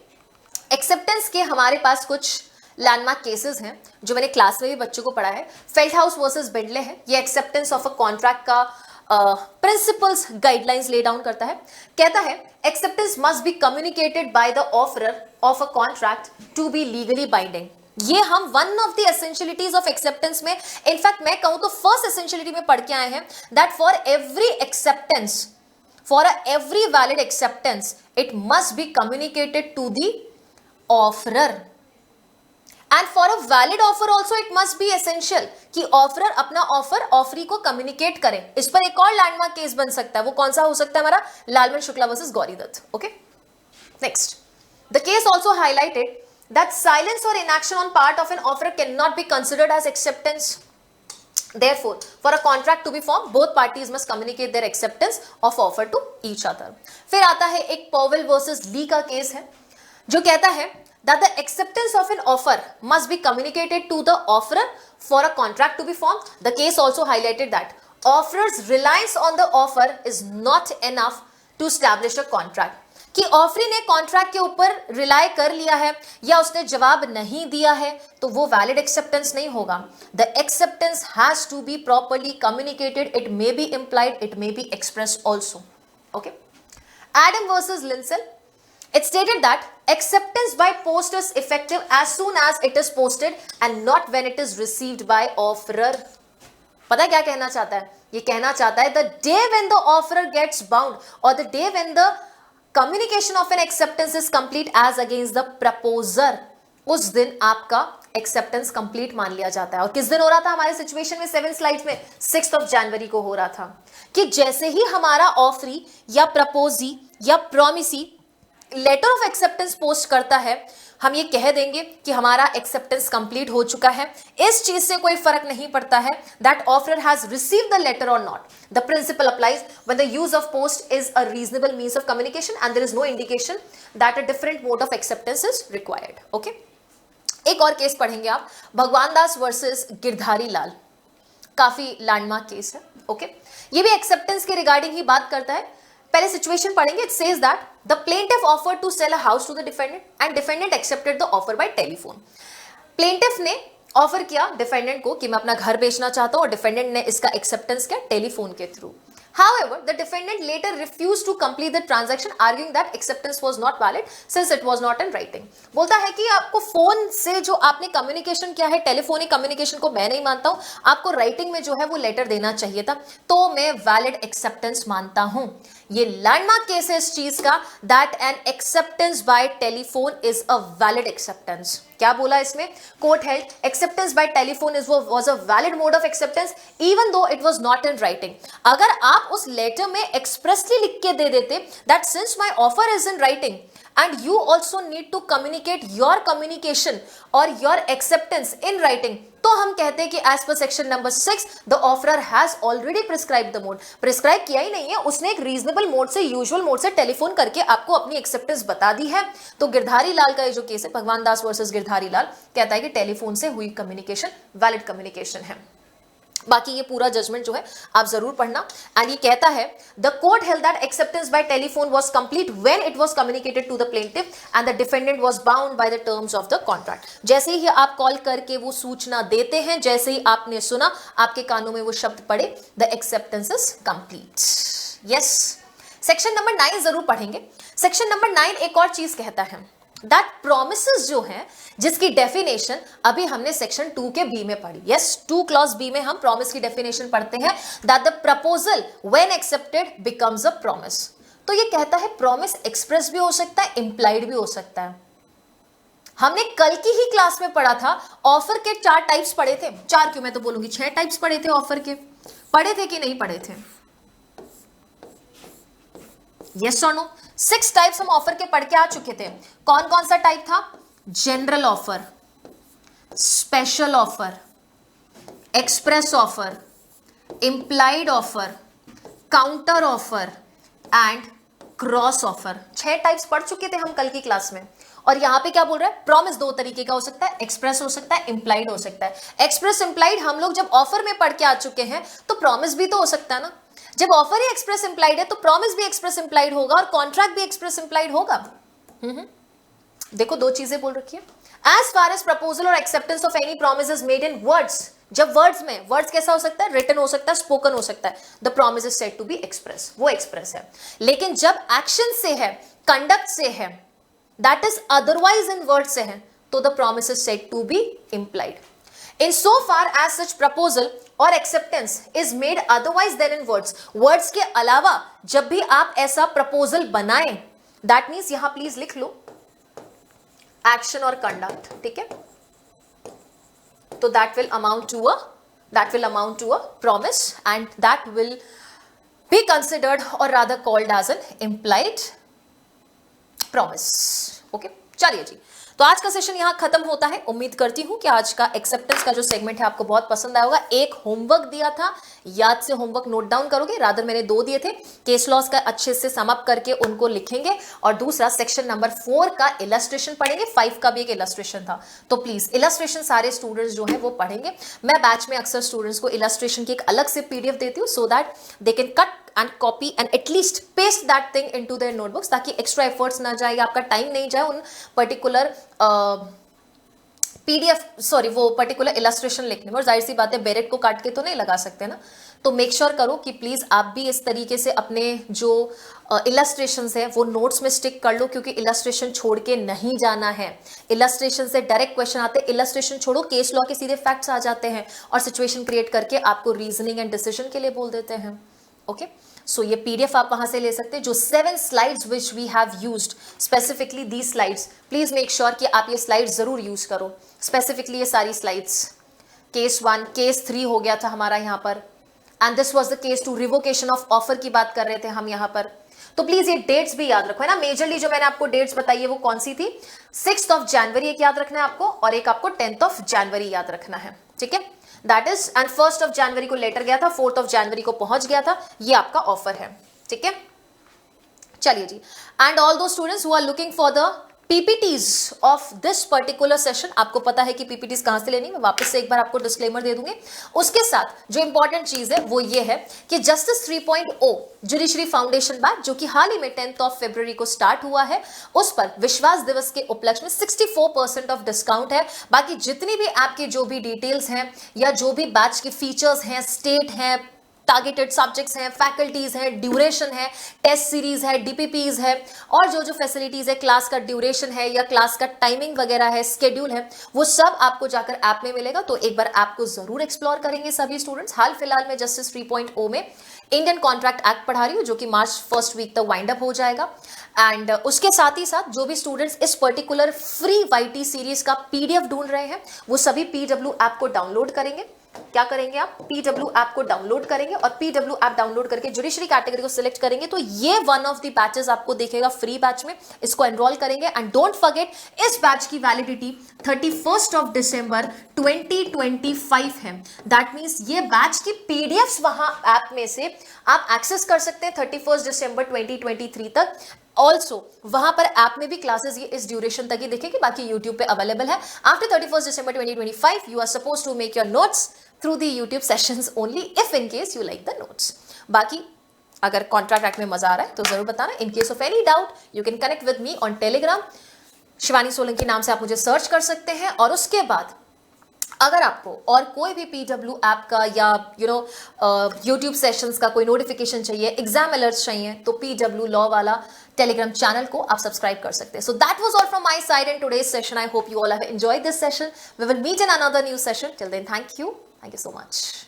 Acceptance के हमारे पास कुछ लैंडमार्क केसेस हैं जो मैंने क्लास में भी बच्चों को पढ़ा है। फेल्टहाउस वर्सेस बेंटले है, ये एक्सेप्टेंस ऑफ अ कॉन्ट्रैक्ट का प्रिंसिपल्स गाइडलाइंस ले डाउन करता है। कहता है acceptance must be communicated by the offeror of a contract to be legally binding. ये हम one of the essentialities of acceptance में, इनफैक्ट मैं कहूं तो फर्स्ट एसेंशियलिटी में पढ़ के आए हैं, that for every acceptance, for every valid acceptance it must be communicated to the offeror, and for a valid offer also it must be essential कि ऑफरर अपना ऑफर ऑफरी को कम्युनिकेट करे। इस पर एक और लैंडमार्क केस बन सकता है, वो कौन सा हो सकता है? हमारा Lalman Shukla versus Gauri Dutt. Okay, next, the case also highlighted that silence or inaction on part of an offerer cannot be considered as acceptance. Therefore, for a contract to be formed, both parties must communicate their acceptance of offer to each other. फिर आता है एक Powell versus ली का case है, जो कहता है that the acceptance of an offer must be communicated to the offerer for a contract to be formed. The case also highlighted that offerer's reliance on the offer is not enough to establish a contract. कि offeree ने contract के ऊपर rely कर लिया है या उसने जवाब नहीं दिया है तो वो वैलिड एक्सेप्टेंस नहीं होगा। The acceptance has to be properly communicated, it may be implied, it may be express also. Okay, Adam versus Lindsell, it stated that acceptance by post is effective as soon as it is posted and not when it is received by offerer. पता है क्या कहना चाहता है? ये कहना चाहता है the day when the offerer gets bound or the day when the communication of an acceptance is complete as against the proposer, उस दिन आपका एक्सेप्टेंस कंप्लीट मान लिया जाता है। और किस दिन हो रहा था हमारे सिचुएशन में 7 स्लाइड्स में? 6 जनवरी को हो रहा था कि जैसे ही हमारा ऑफरी या प्रपोजी या promisee letter of acceptance post करता है, हम ये कह देंगे कि हमारा एक्सेप्टेंस कंप्लीट हो चुका है। इस चीज से कोई फर्क नहीं पड़ता है that offeror has received the letter और not. The principle applies when the use of post is a reasonable means of communication and there is no indication that a different mode of acceptance is required. Okay, एक और case पढ़ेंगे आप, भगवान दास versus Girdhari Lal, काफी landmark case है। Okay, ये भी acceptance के रिगार्डिंग ही बात करता है। पहले सिचुएशन पढ़ेंगे। It says that the plaintiff offered to sell a house to the defendant and defendant accepted the offer by telephone. Plaintiff ने ऑफर किया डिफेंडेंट को कि मैं अपना घर बेचना चाहता हूं और डिफेंडेंट ने इसका एक्सेप्टेंस किया टेलीफोन के through. However, the defendant later refused to complete the transaction, arguing that acceptance was not valid since it was not in writing. बोलता है कि आपको फोन से जो आपने कम्युनिकेशन किया है, टेलीफोनिक कम्युनिकेशन को मैं नहीं मानता हूं, आपको राइटिंग में जो है वो लेटर देना चाहिए था, तो मैं वैलिड एक्सेप्टेंस मानता हूं। ये लैंडमार्क केस है इस चीज का, that N acceptance by telephone is a valid acceptance. क्या बोला इसमें? Court held acceptance by telephone was a valid mode of acceptance even though it was not in writing. अगर आप उस लेटर में एक्सप्रेसली लिख के दे देते that since my offer is in writing and you also need to communicate your communication or your acceptance in writing, तो हम कहते हैं कि as per section number 6 the offerer has already prescribed the mode। prescribe किया ही नहीं है उसने, एक reasonable mode से, usual mode से टेलीफोन करके आपको अपनी acceptance बता दी है। तो गिरधारी लाल का ये जो केस है, भगवान दास वर्सेस गिरधारी लाल, कहता है कि टेलीफोन से हुई कम्युनिकेशन वैलिड कम्युनिकेशन है। बाकी ये पूरा जजमेंट जो है आप जरूर पढ़ना। एंड ये कहता है the court held that acceptance by telephone was complete when it was communicated to the plaintiff and the defendant was bound by the terms of the contract. जैसे ही आप कॉल करके वो सूचना देते हैं, जैसे ही आपने सुना, आपके कानों में वो शब्द पड़े, the acceptance is complete. Yes, section number 9 जरूर पढ़ेंगे। सेक्शन नंबर 9 एक और चीज कहता है दैट प्रोमिसेस जो है, जिसकी डेफिनेशन अभी हमने सेक्शन 2 के बी में पढ़ी। यस, 2 क्लॉज बी में हम प्रॉमिस की डेफिनेशन पढ़ते हैं that the proposal when accepted becomes a promise. तो ये कहता है प्रॉमिस एक्सप्रेस भी हो सकता है, इंप्लाइड भी हो सकता है। हमने कल की ही क्लास में पढ़ा था, ऑफर के 4 टाइप्स पढ़े थे। 4 क्यों, मैं तो बोलूंगी 6 टाइप्स पढ़े थे ऑफर के। पढ़े थे कि नहीं पढ़े थे? यस और नो? 6 टाइप्स हम ऑफर के पढ़ के आ चुके थे। कौन कौन सा टाइप था? General offer, special offer, express offer, implied offer, counter offer and cross offer. 6 types पढ़ चुके थे हम कल की क्लास में। और यहां पे क्या बोल रहा है? प्रॉमिस 2 तरीके का हो सकता है, एक्सप्रेस हो सकता है, इंप्लाइड हो सकता है। एक्सप्रेस इंप्लाइड हम लोग जब ऑफर में पढ़ के आ चुके हैं, तो प्रॉमिस भी तो हो सकता है ना। जब ऑफर ही एक्सप्रेस इंप्लाइड है तो प्रॉमिस भी एक्सप्रेस इंप्लाइड होगा और कॉन्ट्रैक्ट भी एक्सप्रेस इंप्लाइड होगा। देखो 2 चीजें बोल रखी है। एज फार एज प्रपोजल और acceptance of any promise is made in words, जब वर्ड्स में, वर्ड्स कैसा हो सकता है? रिटन हो सकता है, स्पोकन हो सकता है। The promise is said to be express, वो एक्सप्रेस है। लेकिन जब एक्शन से है, कंडक्ट से है, that is otherwise in word से है, तो the promise is said to be implied. In so far as such proposal or acceptance is made otherwise than in words, words के अलावा जब भी आप ऐसा proposal बनाएं, that means यहां प्लीज लिख लो action और conduct, ठीक है, तो that will amount to a promise and that will be considered or rather called as an implied promise. Okay, चलिए जी, तो आज का सेशन यहां खत्म होता है। उम्मीद करती हूं कि आज का एक्सेप्टेंस का जो सेगमेंट है आपको बहुत पसंद आया होगा। एक होमवर्क दिया था, याद से होमवर्क नोट डाउन करोगे, रादर मैंने 2 दिए थे, केस लॉस का अच्छे से सम अप करके उनको लिखेंगे और दूसरा सेक्शन नंबर 4 का इलस्ट्रेशन पढ़ेंगे। 5 का भी एक इलस्ट्रेशन था, तो प्लीज इलस्ट्रेशन सारे स्टूडेंट्स जो है वो पढ़ेंगे। मैं बैच में अक्सर स्टूडेंट्स को इलस्ट्रेशन की एक अलग से पीडीएफ देती हूँ so that they can cut and copy and at least paste that thing into their notebooks, ताकि extra efforts ना जाए, आपका टाइम नहीं जाए उन पर्टिकुलर पीडीएफ वो पर्टिकुलर इलस्ट्रेशन लिखने में। और जाहिर सी बात है बेरेट को काट के तो नहीं लगा सकते ना, तो मेक श्योर करो कि प्लीज आप भी इस तरीके से अपने जो इलस्ट्रेशंस है वो नोट्स में स्टिक कर लो, क्योंकि इलस्ट्रेशन छोड़ के नहीं जाना है। इलस्ट्रेशन से डायरेक्ट क्वेश्चन आते हैं, इलस्ट्रेशन छोड़ो केस लॉ के सीधे फैक्ट्स आ जाते हैं और सिचुएशन क्रिएट करके आपको रीजनिंग एंड डिसीजन के लिए बोल देते हैं। ओके, सो ये पीडीएफ आप वहां से ले सकते हैं। जो 7 slides which we have used, specifically the slides, please make sure कि आप ये स्लाइड्स जरूर यूज करो। स्पेसिफिकली ये सारी स्लाइड्स, केस 1, केस 3 हो गया था हमारा यहाँ पर, and this was the case 2, revocation of offer की बात कर रहे थे हम यहाँ पर। तो प्लीज ये डेट्स भी याद रखो, है ना। मेजरली जो मैंने आपको डेट्स बताई है वो कौन सी थी, 6 जनवरी एक याद रखना है आपको, और एक आपको 10 जनवरी याद रखना है, ठीक है। दैट इज, एंड 1 जनवरी को लेटर गया था, 4 जनवरी को पहुंच गया था, ये आपका ऑफर है, ठीक है। चलिए जी, and all those students who are looking for the PPTs of this particular session, आपको पता है कि PPTs कहां से लेनी, मैं वापस से एक बार आपको डिस्क्लेमर दे दूंगी। उसके साथ जो इंपॉर्टेंट चीज है वो ये है कि जस्टिस 3.0 जुडिशरी फाउंडेशन बैच, जो कि हाल ही में 10 फरवरी को स्टार्ट हुआ है, उस पर विश्वास दिवस के उपलक्ष्य में 64% ऑफ डिस्काउंट है। बाकी जितनी भी आपकी जो भी डिटेल्स हैं या जो भी बैच के फीचर्स हैं, स्टेट हैं, टारगेटेड सब्जेक्ट्स हैं, फैकल्टीज हैं, ड्यूरेशन है, टेस्ट सीरीज है, डीपीपीज है, और जो जो फैसिलिटीज है, क्लास का ड्यूरेशन है या क्लास का टाइमिंग वगैरह है, स्केड्यूल है, वो सब आपको जाकर ऐप में मिलेगा। तो एक बार ऐप को जरूर एक्सप्लोर करेंगे सभी स्टूडेंट्स। हाल फिलहाल में जस्टिस 3.0 में इंडियन कॉन्ट्रैक्ट एक्ट पढ़ा रही हूँ, जो कि मार्च 1st वीक तक वाइंड अप हो जाएगा। एंड उसके साथ ही साथ जो भी स्टूडेंट्स इस पर्टिकुलर फ्री वाईटी सीरीज का पीडीएफ ढूंढ रहे हैं, वो सभी पीडब्ल्यू ऐप को डाउनलोड करेंगे। क्या करेंगे आप, पीडब्ल्यू ऐप को डाउनलोड करेंगे, और पीडब्ल्यू ऐप डाउनलोड करके जुडिशरी कैटेगरी को सिलेक्ट करेंगे, तो ये वन ऑफ द बैचेस आपको देखेगा फ्री बैच में, इसको एनरोल करेंगे। एंड डोंट फॉरगेट, इस बैच की वैलिडिटी 31 दिसंबर 2025 है। दैट मींस ये बैच की पीडीएफ्स वहां ऐप में से आप एक्सेस कर सकते हैं 31 दिसंबर 2023 तक। ऑल्सो वहां पर ऐप में भी क्लासेस ये इस ड्यूरेशन तक ही दिखेगी, बाकी यूट्यूब पे अवेलेबल है। After 31 December 2025 you are suppose to make your notes through the YouTube sessions only, if in case you like the notes. बाकी अगर कॉन्ट्रैक्ट एक्ट में मजा आ रहा है तो जरूर बताना। In case of any doubt you can connect with me on Telegram, Shivani Solanki नाम से आप मुझे सर्च कर सकते हैं। और उसके बाद अगर आपको और कोई भी पीडब्ल्यू ऐप का या यूट्यूब सेशंस का कोई नोटिफिकेशन चाहिए, एग्जाम अलर्ट्स चाहिए, तो पीडब्ल्यू लॉ वाला टेलीग्राम चैनल को आप सब्सक्राइब कर सकते हैं। So that was all from my side in today's session. I hope you all have enjoyed this session. We will meet in another new session. Till then, thank you so much.